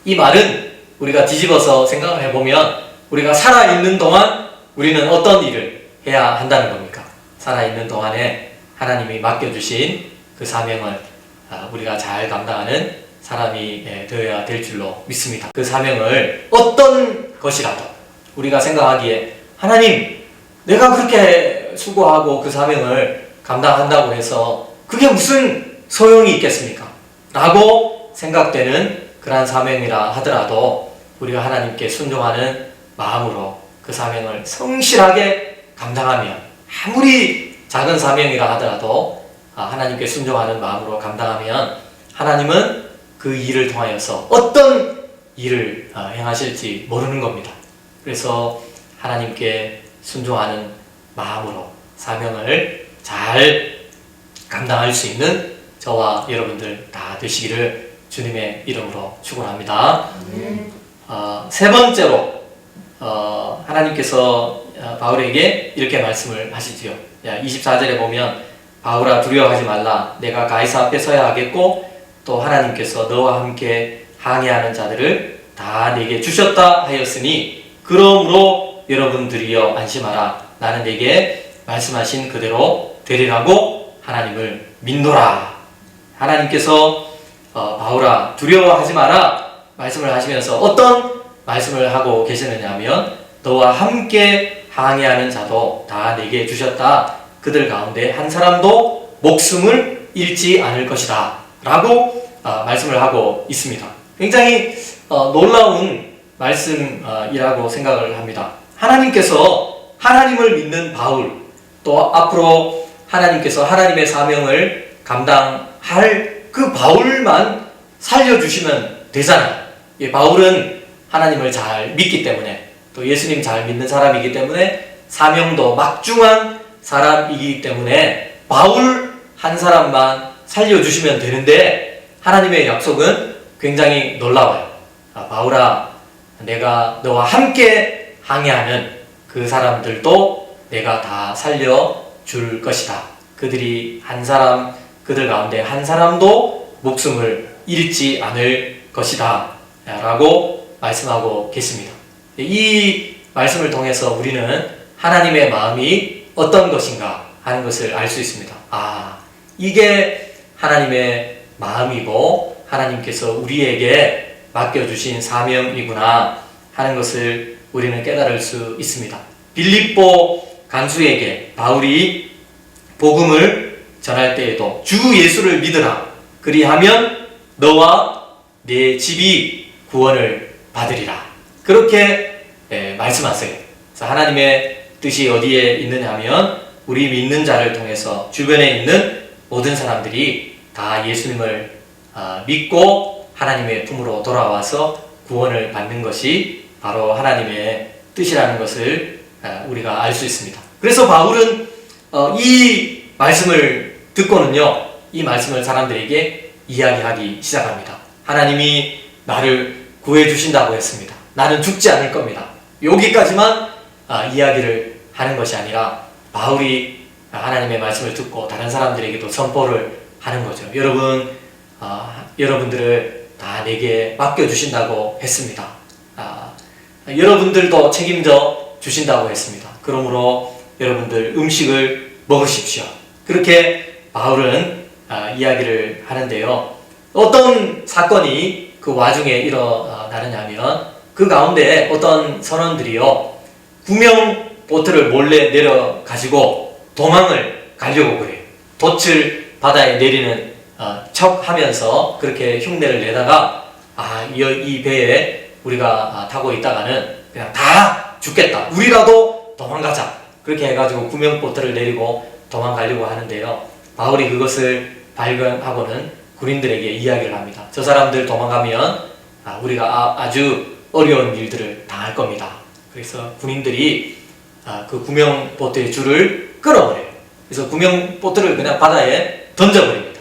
이 말은 우리가 뒤집어서 생각을 해보면 우리가 살아있는 동안 우리는 어떤 일을 해야 한다는 겁니까? 살아있는 동안에 하나님이 맡겨주신 그 사명을 우리가 잘 감당하는 사람이 되어야 될 줄로 믿습니다. 그 사명을 어떤 것이라도 우리가 생각하기에 하나님, 내가 그렇게 수고하고 그 사명을 감당한다고 해서 그게 무슨 소용이 있겠습니까? 라고 생각되는 그러한 사명이라 하더라도 우리가 하나님께 순종하는 마음으로 그 사명을 성실하게 감당하면 아무리 작은 사명이라 하더라도 하나님께 순종하는 마음으로 감당하면 하나님은 그 일을 통하여서 어떤 일을 행하실지 모르는 겁니다. 그래서 하나님께 순종하는 마음으로 사명을 잘 감당할 수 있는 저와 여러분들 다 되시기를 주님의 이름으로 축원합니다. 세 번째로 하나님께서 바울에게 이렇게 말씀을 하시지요. 24절에 보면 바울아, 두려워하지 말라. 내가 가이사 앞에 서야 하겠고 또 하나님께서 너와 함께 항해하는 자들을 다 내게 주셨다 하였으니 그러므로 여러분들이여 안심하라. 나는 내게 말씀하신 그대로 되리라고 하나님을 믿노라. 하나님께서 바울아 두려워하지 마라 말씀을 하시면서 어떤 말씀을 하고 계시느냐 하면 너와 함께 항해하는 자도 다 내게 주셨다. 그들 가운데 한 사람도 목숨을 잃지 않을 것이다 라고 말씀을 하고 있습니다. 굉장히 놀라운 말씀이라고 생각을 합니다. 하나님께서 하나님을 믿는 바울, 또 앞으로 하나님께서 하나님의 사명을 감당할 그 바울만 살려주시면 되잖아요. 바울은 하나님을 잘 믿기 때문에, 또 예수님 잘 믿는 사람이기 때문에, 사명도 막중한 사람이기 때문에 바울 한 사람만 살려주시면 되는데, 하나님의 약속은 굉장히 놀라워요. 바울아, 내가 너와 함께 항해하는 그 사람들도 내가 다 살려줄 것이다. 그들이 그들 가운데 한 사람도 목숨을 잃지 않을 것이다 라고 말씀하고 계십니다. 이 말씀을 통해서 우리는 하나님의 마음이 어떤 것인가 하는 것을 알 수 있습니다. 이게 하나님의 마음이고 하나님께서 우리에게 맡겨주신 사명이구나 하는 것을 우리는 깨달을 수 있습니다. 빌립보 간수에게 바울이 복음을 전할 때에도 주 예수를 믿으라. 그리하면 너와 내 집이 구원을 받으리라. 그렇게 말씀하세요. 그래서 하나님의 뜻이 어디에 있느냐 하면 우리 믿는 자를 통해서 주변에 있는 모든 사람들이 다 예수님을 믿고 하나님의 품으로 돌아와서 구원을 받는 것이 바로 하나님의 뜻이라는 것을 우리가 알 수 있습니다. 그래서 바울은 이 말씀을 듣고는요, 이 말씀을 사람들에게 이야기하기 시작합니다. 하나님이 나를 구해주신다고 했습니다. 나는 죽지 않을 겁니다. 여기까지만 이야기를 하는 것이 아니라 바울이 하나님의 말씀을 듣고 다른 사람들에게도 선포를 하는 거죠. 여러분들을 다 내게 맡겨주신다고 했습니다. 여러분들도 책임져 주신다고 했습니다. 그러므로 여러분들 음식을 먹으십시오. 그렇게 바울은 이야기를 하는데요. 어떤 사건이 그 와중에 일어나느냐면 그 가운데 어떤 선원들이요, 구명 보트를 몰래 내려가지고 도망을 가려고 그래요. 돛을 바다에 내리는 척 하면서 그렇게 흉내를 내다가 이 배에 우리가 타고 있다가는 그냥 다 죽겠다. 우리라도 도망가자. 그렇게 해가지고 구명보트를 내리고 도망가려고 하는데요. 바울이 그것을 발견하고는 군인들에게 이야기를 합니다. 저 사람들 도망가면 우리가 아주 어려운 일들을 당할 겁니다. 그래서 군인들이 그 구명보트의 줄을 끌어버려요. 그래서 구명보트를 그냥 바다에 던져버립니다.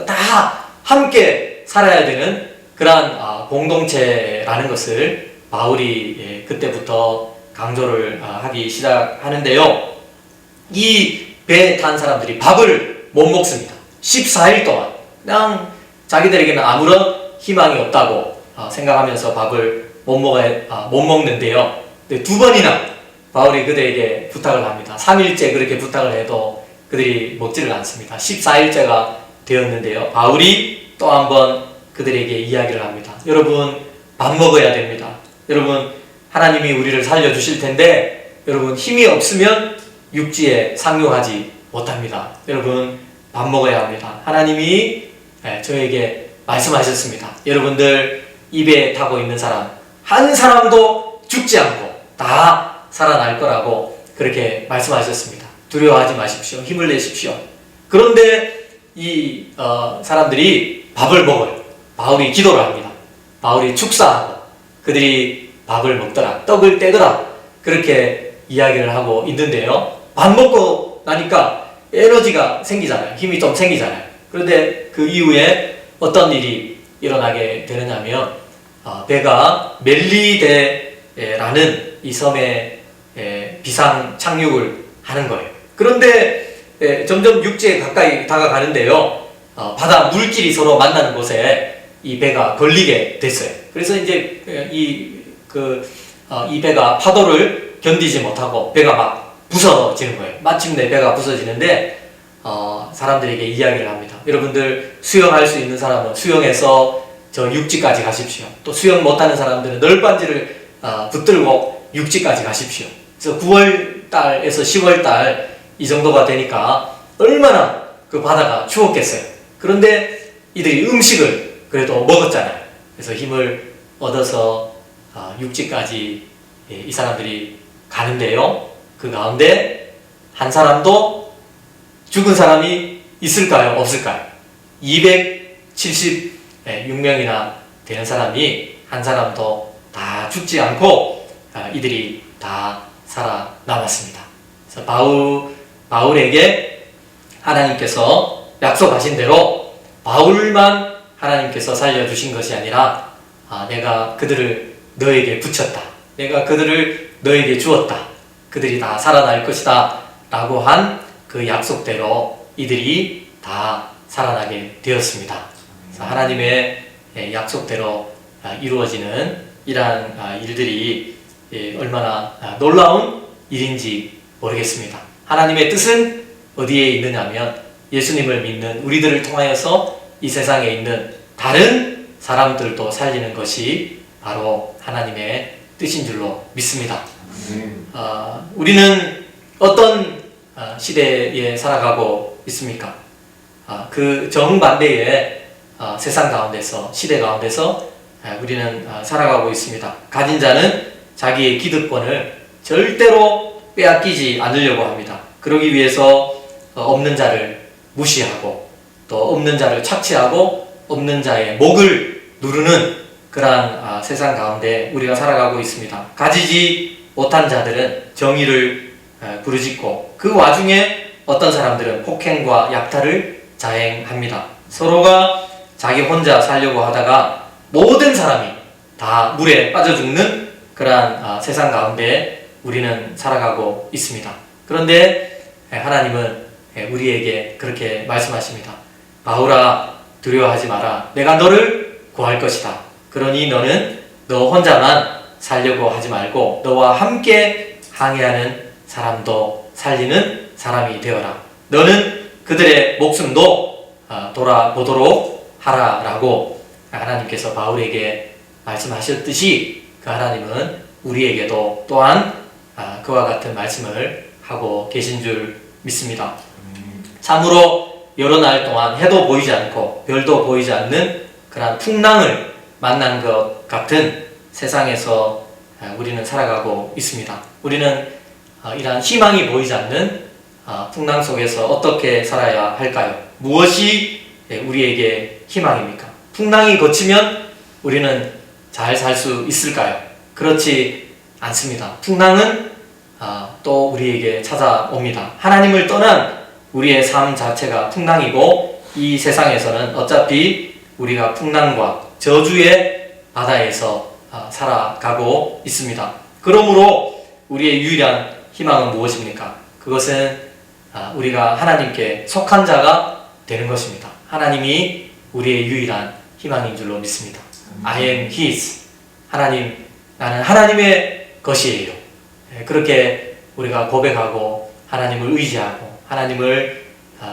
다 함께 살아야 되는 그러한 공동체라는 것을 바울이 그때부터 강조를 하기 시작하는데요. 이 배에 탄 사람들이 밥을 못 먹습니다. 14일 동안 그냥 자기들에게는 아무런 희망이 없다고 생각하면서 밥을 못 먹는데요. 두 번이나 바울이 그들에게 부탁을 합니다. 3일째 그렇게 부탁을 해도 그들이 먹지를 않습니다. 14일째가 되었는데요. 바울이 또 한 번 그들에게 이야기를 합니다. 여러분, 밥 먹어야 됩니다. 여러분, 하나님이 우리를 살려주실 텐데 여러분, 힘이 없으면 육지에 상륙하지 못합니다. 여러분, 밥 먹어야 합니다. 하나님이 저에게 말씀하셨습니다. 여러분들 입에 타고 있는 사람 한 사람도 죽지 않고 다 살아날 거라고 그렇게 말씀하셨습니다. 두려워하지 마십시오. 힘을 내십시오. 그런데 이 사람들이 밥을 먹어요. 바울이 기도를 합니다. 바울이 축사하고 그들이 밥을 먹더라, 떡을 떼더라, 그렇게 이야기를 하고 있는데요. 밥 먹고 나니까 에너지가 생기잖아요. 힘이 좀 생기잖아요. 그런데 그 이후에 어떤 일이 일어나게 되느냐면 배가 멜리데라는 이 섬에 비상 착륙을 하는 거예요. 그런데 점점 육지에 가까이 다가가는데요. 바다 물길이 서로 만나는 곳에 이 배가 걸리게 됐어요. 그래서 이제 이 배가 파도를 견디지 못하고 배가 막 부서지는 거예요. 마침내 배가 부서지는데 사람들에게 이야기를 합니다. 여러분들 수영할 수 있는 사람은 수영해서 저 육지까지 가십시오. 또 수영 못하는 사람들은 널빤지를 붙들고 육지까지 가십시오. 그래서 9월달에서 10월달 이 정도가 되니까 얼마나 그 바다가 추웠겠어요. 그런데 이들이 음식을 그래도 먹었잖아요. 그래서 힘을 얻어서 육지까지 이 사람들이 가는데요. 그 가운데 한 사람도 죽은 사람이 있을까요? 없을까요? 276명이나 되는 사람이 한 사람도 다 죽지 않고 이들이 다 살아남았습니다. 그래서 바울에게 하나님께서 약속하신 대로 바울만 하나님께서 살려주신 것이 아니라 내가 그들을 너에게 붙였다. 내가 그들을 너에게 주었다. 그들이 다 살아날 것이다. 라고 한 그 약속대로 이들이 다 살아나게 되었습니다. 그래서 하나님의 약속대로 이루어지는 이러한 일들이 얼마나 놀라운 일인지 모르겠습니다. 하나님의 뜻은 어디에 있느냐면 예수님을 믿는 우리들을 통하여서 이 세상에 있는 다른 사람들도 살리는 것이 바로 하나님의 뜻인 줄로 믿습니다. 우리는 어떤 시대에 살아가고 있습니까? 그 정반대의 세상 가운데서, 시대 가운데서 우리는 살아가고 있습니다. 가진 자는 자기의 기득권을 절대로 빼앗기지 않으려고 합니다. 그러기 위해서 없는 자를 무시하고 또 없는 자를 착취하고 없는 자의 목을 누르는 그러한 세상 가운데 우리가 살아가고 있습니다. 가지지 못한 자들은 정의를 부르짖고 그 와중에 어떤 사람들은 폭행과 약탈을 자행합니다. 서로가 자기 혼자 살려고 하다가 모든 사람이 다 물에 빠져 죽는 그러한 세상 가운데 우리는 살아가고 있습니다. 그런데 하나님은 우리에게 그렇게 말씀하십니다. 바울아, 두려워하지 마라. 내가 너를 구할 것이다. 그러니 너는 너 혼자만 살려고 하지 말고 너와 함께 항해하는 사람도 살리는 사람이 되어라. 너는 그들의 목숨도 돌아보도록 하라라고 하나님께서 바울에게 말씀하셨듯이 그 하나님은 우리에게도 또한 그와 같은 말씀을 하고 계신 줄 믿습니다. 참으로 여러 날 동안 해도 보이지 않고 별도 보이지 않는 그러한 풍랑을 만난 것 같은 세상에서 우리는 살아가고 있습니다. 우리는 이러한 희망이 보이지 않는 풍랑 속에서 어떻게 살아야 할까요? 무엇이 우리에게 희망입니까? 풍랑이 거치면 우리는 잘 살 수 있을까요? 그렇지 않습니다. 풍랑은 또 우리에게 찾아옵니다. 하나님을 떠난 우리의 삶 자체가 풍랑이고 이 세상에서는 어차피 우리가 풍랑과 저주의 바다에서 살아가고 있습니다. 그러므로 우리의 유일한 희망은 무엇입니까? 그것은 우리가 하나님께 속한 자가 되는 것입니다. 하나님이 우리의 유일한 희망인 줄로 믿습니다. I am His. 하나님, 나는 하나님의 것이에요. 그렇게 우리가 고백하고 하나님을 의지하고 하나님을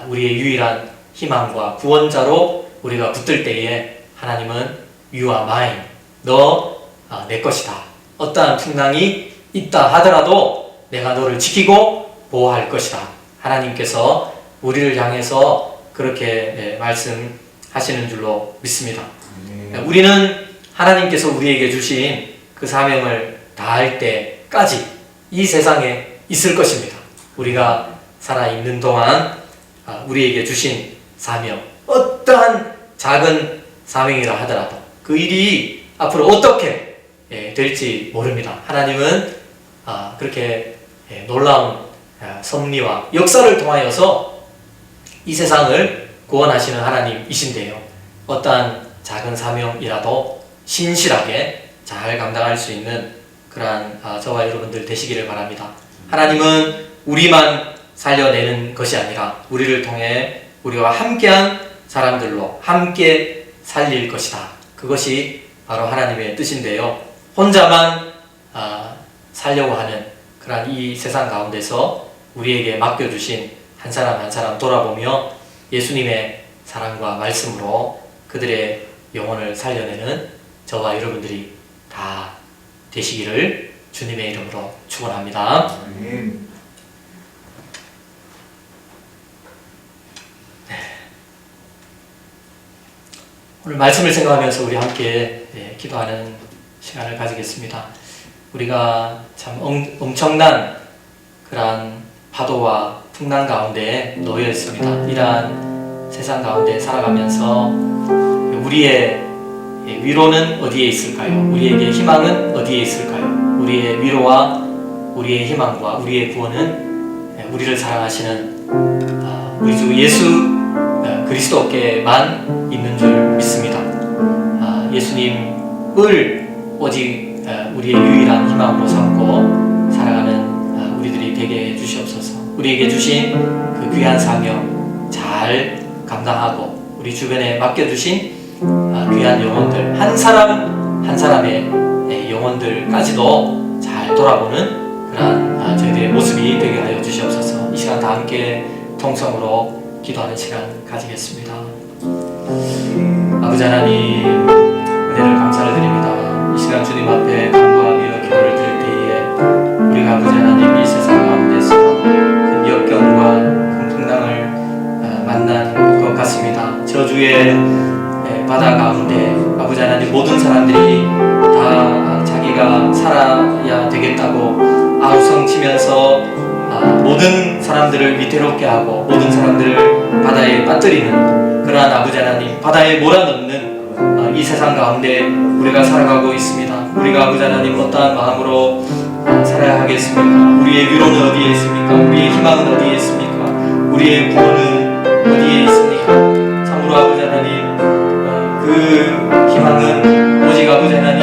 우리의 유일한 희망과 구원자로 우리가 붙들 때에 하나님은 You are mine. 너 내 것이다. 어떠한 풍랑이 있다 하더라도 내가 너를 지키고 보호할 것이다. 하나님께서 우리를 향해서 그렇게 말씀하시는 줄로 믿습니다. 우리는 하나님께서 우리에게 주신 그 사명을 다할 때까지 이 세상에 있을 것입니다. 우리가 살아있는 동안 우리에게 주신 사명, 어떠한 작은 사명이라 하더라도 그 일이 앞으로 어떻게 될지 모릅니다. 하나님은 그렇게 놀라운 섭리와 역사를 통하여서 이 세상을 구원하시는 하나님이신데요. 어떠한 작은 사명이라도 신실하게 잘 감당할 수 있는 그러한 저와 여러분들 되시기를 바랍니다. 하나님은 우리만 살려내는 것이 아니라 우리를 통해 우리와 함께한 사람들로 함께 살릴 것이다. 그것이 바로 하나님의 뜻인데요. 혼자만 살려고 하는 그러한 이 세상 가운데서 우리에게 맡겨주신 한 사람 한 사람 돌아보며 예수님의 사랑과 말씀으로 그들의 영혼을 살려내는 저와 여러분들이 다 되시기를 주님의 이름으로 축원합니다. 아멘. 오늘 말씀을 생각하면서 우리 함께 기도하는 시간을 가지겠습니다. 우리가 참 엄청난 그러한 파도와 풍랑 가운데 놓여 있습니다. 이러한 세상 가운데 살아가면서 우리의 위로는 어디에 있을까요? 우리에게 희망은 어디에 있을까요? 우리의 위로와 우리의 희망과 우리의 구원은 우리를 사랑하시는 우리 주 예수 그리스도께만 있는 줄 믿습니다. 예수님을 오직 우리의 유일한 희망으로 삼고 살아가는 우리들이 되게 해주시옵소서. 우리에게 주신 그 귀한 사명 잘 감당하고 우리 주변에 맡겨주신 귀한 영혼들 한 사람 한 사람의 영혼들까지도 잘 돌아보는 그러한 저희들의 모습이 되게 하여 주시옵소서. 이 시간 다 함께 통성으로 기도하는 시간 가지겠습니다. 아버지 하나님, 은혜를 감사를 드립니다. 이 시간 주님 앞에 간구하며 기도를 드릴 때에 우리가 아버지 하나님 이 세상 가운데서 큰 역경과 큰 풍랑을 만난 것 같습니다. 저주의 바다 가운데 아버지 하나님 모든 사람들이 다 자기가 살아야 되겠다고 아우성치면서 모든 사람들을 위태롭게 하고 모든 사람들을 바다에 빠뜨리는 그러한 아버지 하나님 바다에 몰아넣는 이 세상 가운데 우리가 살아가고 있습니다. 우리가 아버지 하나님 어떠한 마음으로 살아야 하겠습니까? 우리의 위로는 어디에 있습니까? 우리의 희망은 어디에 있습니까? 우리의 구원은 어디에 있습니까? 참으로 아버지 하나님 그 희망은 오직 아버지 하나님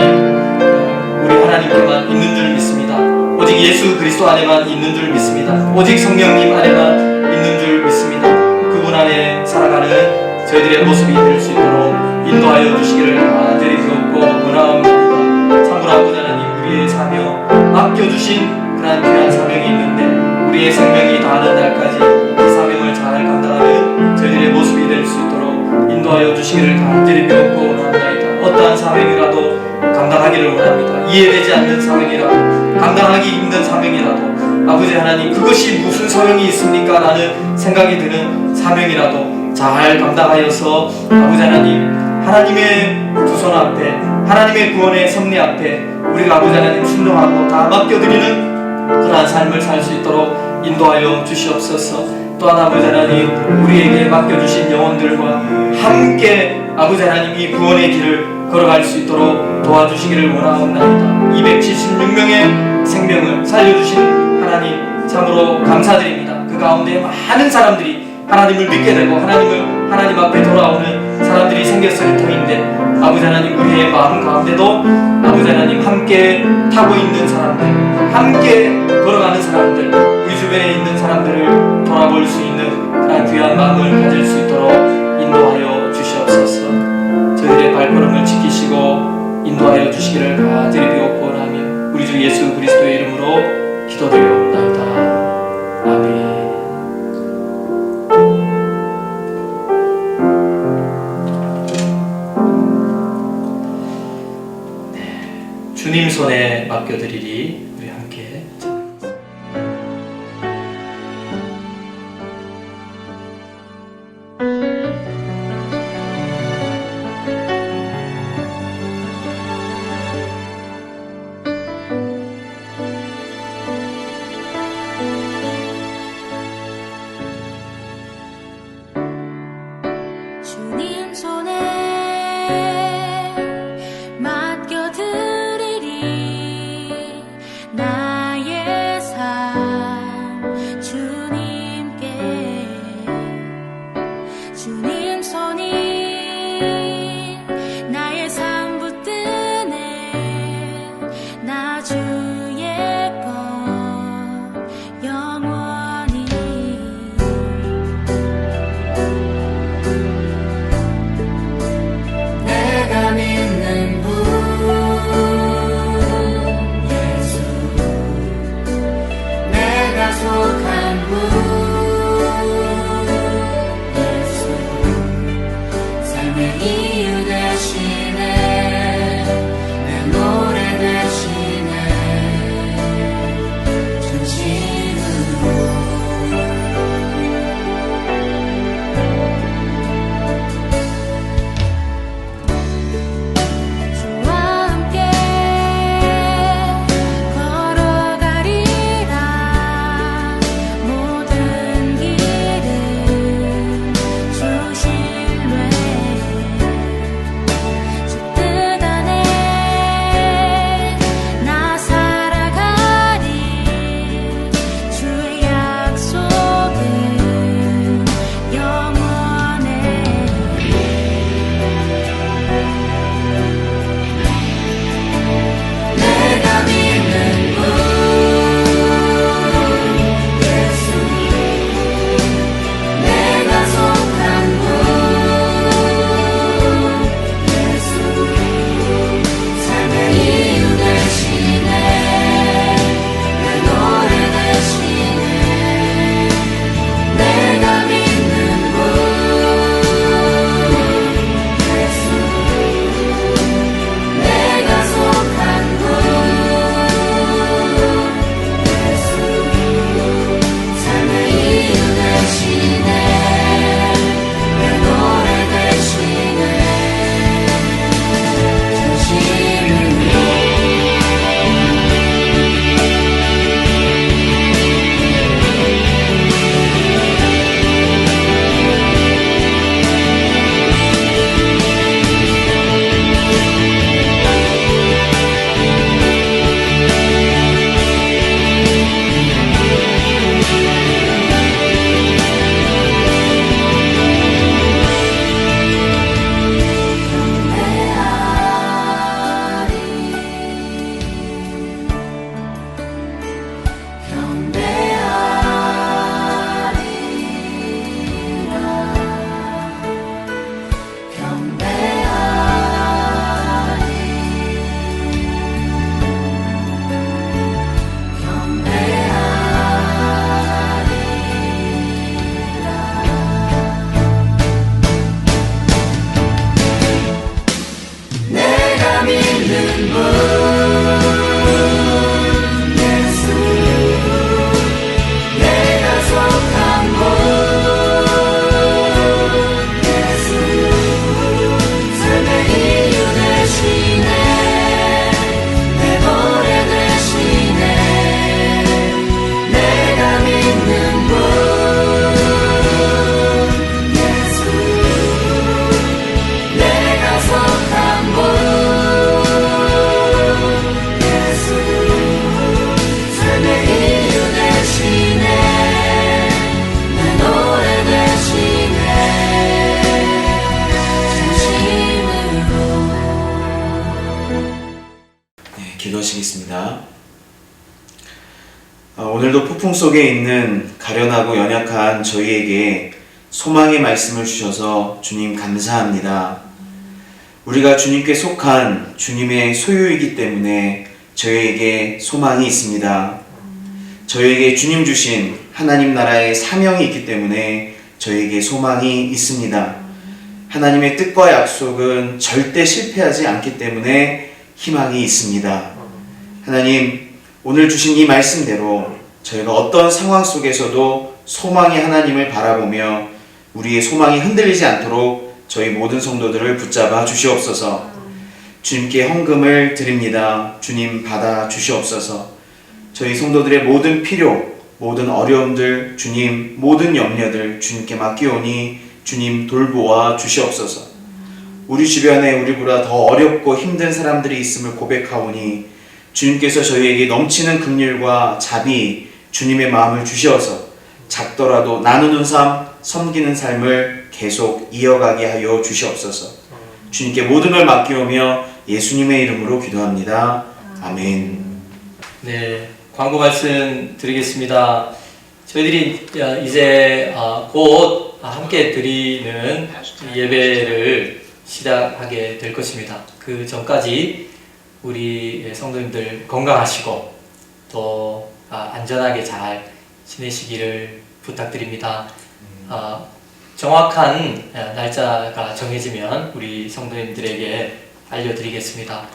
우리 하나님께만 있는 줄 믿습니다. 오직 예수 그리스도 안에만 있는 줄 믿습니다. 오직 성령님 안에만 있는 줄 믿습니다. 그분 안에 살아가는 저희들의 모습이 될 수 있도록 인도하여 주시기를 간절히 비옵고 원하옵나이다. 참으로 아버지 하나님 우리의 사명 맡겨주신 그러한 귀한 사명이 있는데 우리의 생명이 다하는 날까지 그 사명을 잘 감당하는 저희들의 모습이 될 수 있도록 인도하여 주시기를 간절히 비옵고 원하옵나이다. 어떠한 사명이라도 감당하기를 원합니다. 이해되지 않는 사명이라도 감당하기 힘든 사명이라도 아버지 하나님 그것이 무슨 소용이 있습니까? 라는 생각이 드는 사명이라도 잘 감당하여서 아버지 하나님 하나님의 두 손 앞에 하나님의 구원의 섭리 앞에 우리가 아버지 하나님 순종하고 다 맡겨드리는 그러한 삶을 살 수 있도록 인도하여 주시옵소서. 또한 아버지 하나님 우리에게 맡겨주신 영혼들과 함께 아버지 하나님 이 구원의 길을 걸어갈 수 있도록 도와주시기를 원하옵나이다. 276명의 생명을 살려주신 하나님 참으로 감사드립니다. 그 가운데 많은 사람들이 하나님을 믿게 되고 하나님 앞에 돌아오는 사람들이 생겼을 터인데 아버지 하나님 우리의 마음 가운데도 아버지 하나님 함께 타고 있는 사람들 함께 걸어가는 사람들 우리 주변에 있는 사람들을 돌아볼 수 있는 그런 귀한 마음을 가질 수 있도록 인도하여 주시옵소서. 저희들의 발걸음을 지키시고 인도하여 주시기를 간절히 비옵고 원하며 우리 주 예수 그리스도의 이름으로 기도드리옵나이다. 아멘. 주님 손에 맡겨드리리. 우리 함께 주님 손에 맡겨드리리 나의 삶 주님께 주님 손이 나의 삶 붙드네 나 주의 것 영원히 내가 믿는 분 예수 내가 속한 분 기도하겠습니다. 오늘도 폭풍 속에 있는 가련하고 연약한 저희에게 소망의 말씀을 주셔서 주님 감사합니다. 우리가 주님께 속한 주님의 소유이기 때문에 저희에게 소망이 있습니다. 저희에게 주님 주신 하나님 나라의 사명이 있기 때문에 저희에게 소망이 있습니다. 하나님의 뜻과 약속은 절대 실패하지 않기 때문에 희망이 있습니다. 하나님, 오늘 주신 이 말씀대로 저희가 어떤 상황 속에서도 소망의 하나님을 바라보며 우리의 소망이 흔들리지 않도록 저희 모든 성도들을 붙잡아 주시옵소서. 주님께 헌금을 드립니다. 주님 받아 주시옵소서. 저희 성도들의 모든 필요, 모든 어려움들, 주님 모든 염려들 주님께 맡기오니 주님 돌보아 주시옵소서. 우리 주변에 우리보다 더 어렵고 힘든 사람들이 있음을 고백하오니 주님께서 저희에게 넘치는 긍휼과 자비, 주님의 마음을 주시어서 작더라도 나누는 삶, 섬기는 삶을 계속 이어가게 하여 주시옵소서. 주님께 모든 걸 맡기오며 예수님의 이름으로 기도합니다. 아멘. 네, 광고 말씀 드리겠습니다. 저희들이 이제 곧 함께 드리는 예배를 시작하게 될 것입니다. 그 전까지 우리 성도님들 건강하시고 또 안전하게 잘 지내시기를 부탁드립니다. 정확한 날짜가 정해지면 우리 성도님들에게 알려드리겠습니다.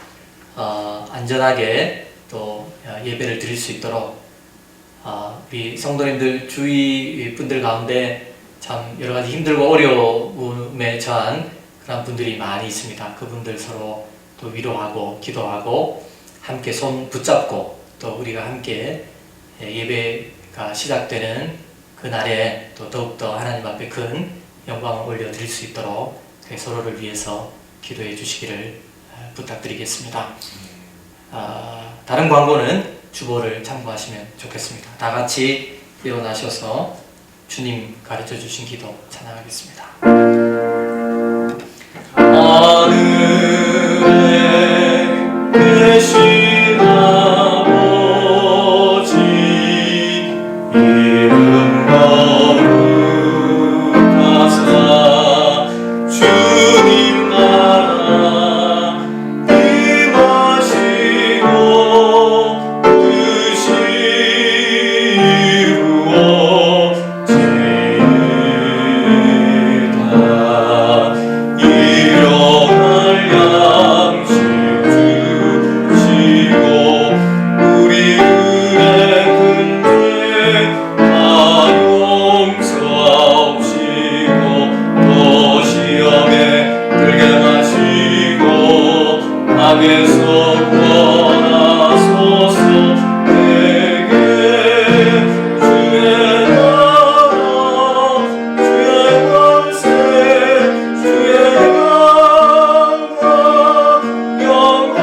안전하게 또 예배를 드릴 수 있도록 우리 성도님들 주위 분들 가운데 참 여러 가지 힘들고 어려움에 처한 그런 분들이 많이 있습니다. 그분들 서로 또 위로하고 기도하고 함께 손 붙잡고 또 우리가 함께 예배가 시작되는 그날에 또 더욱더 하나님 앞에 큰 영광을 올려드릴 수 있도록 서로를 위해서 기도해 주시기를 부탁드리겠습니다. 다른 광고는 주보를 참고하시면 좋겠습니다. 다 같이 일어나셔서 주님 가르쳐 주신 기도 찬양하겠습니다. 하늘에 계신 아버지 이름 거룩하사 주님 나라 임하시고 뜻이 이루어지이다. 일어날 양식 주시고 우리들의 근죄 다 용서하옵시고 또 시험에 들게 마시고 악에서 구원하소서. 내게 주의 나라 주의 권세 주의 영광 영원히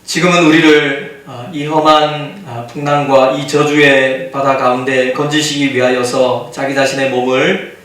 지금은 우리를 이 험한 풍랑과 이 저주의 바다 가운데 건지시기 위하여서 자기 자신의 몸을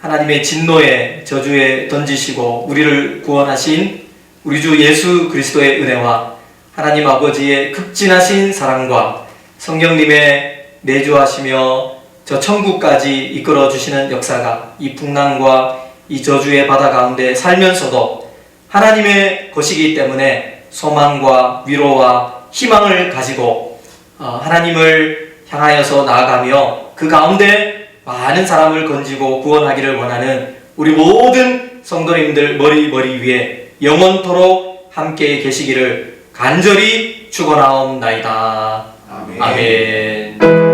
하나님의 진노의 저주에 던지시고 우리를 구원하신 우리 주 예수 그리스도의 은혜와 하나님 아버지의 극진하신 사랑과 성령님의 내주하시며 저 천국까지 이끌어 주시는 역사가 이 풍랑과 이 저주의 바다 가운데 살면서도 하나님의 것이기 때문에 소망과 위로와 희망을 가지고 하나님을 향하여서 나아가며 그 가운데 많은 사람을 건지고 구원하기를 원하는 우리 모든 성도님들 머리 위에 영원토록 함께 계시기를 간절히 축원하옵나이다. 아멘. 아멘.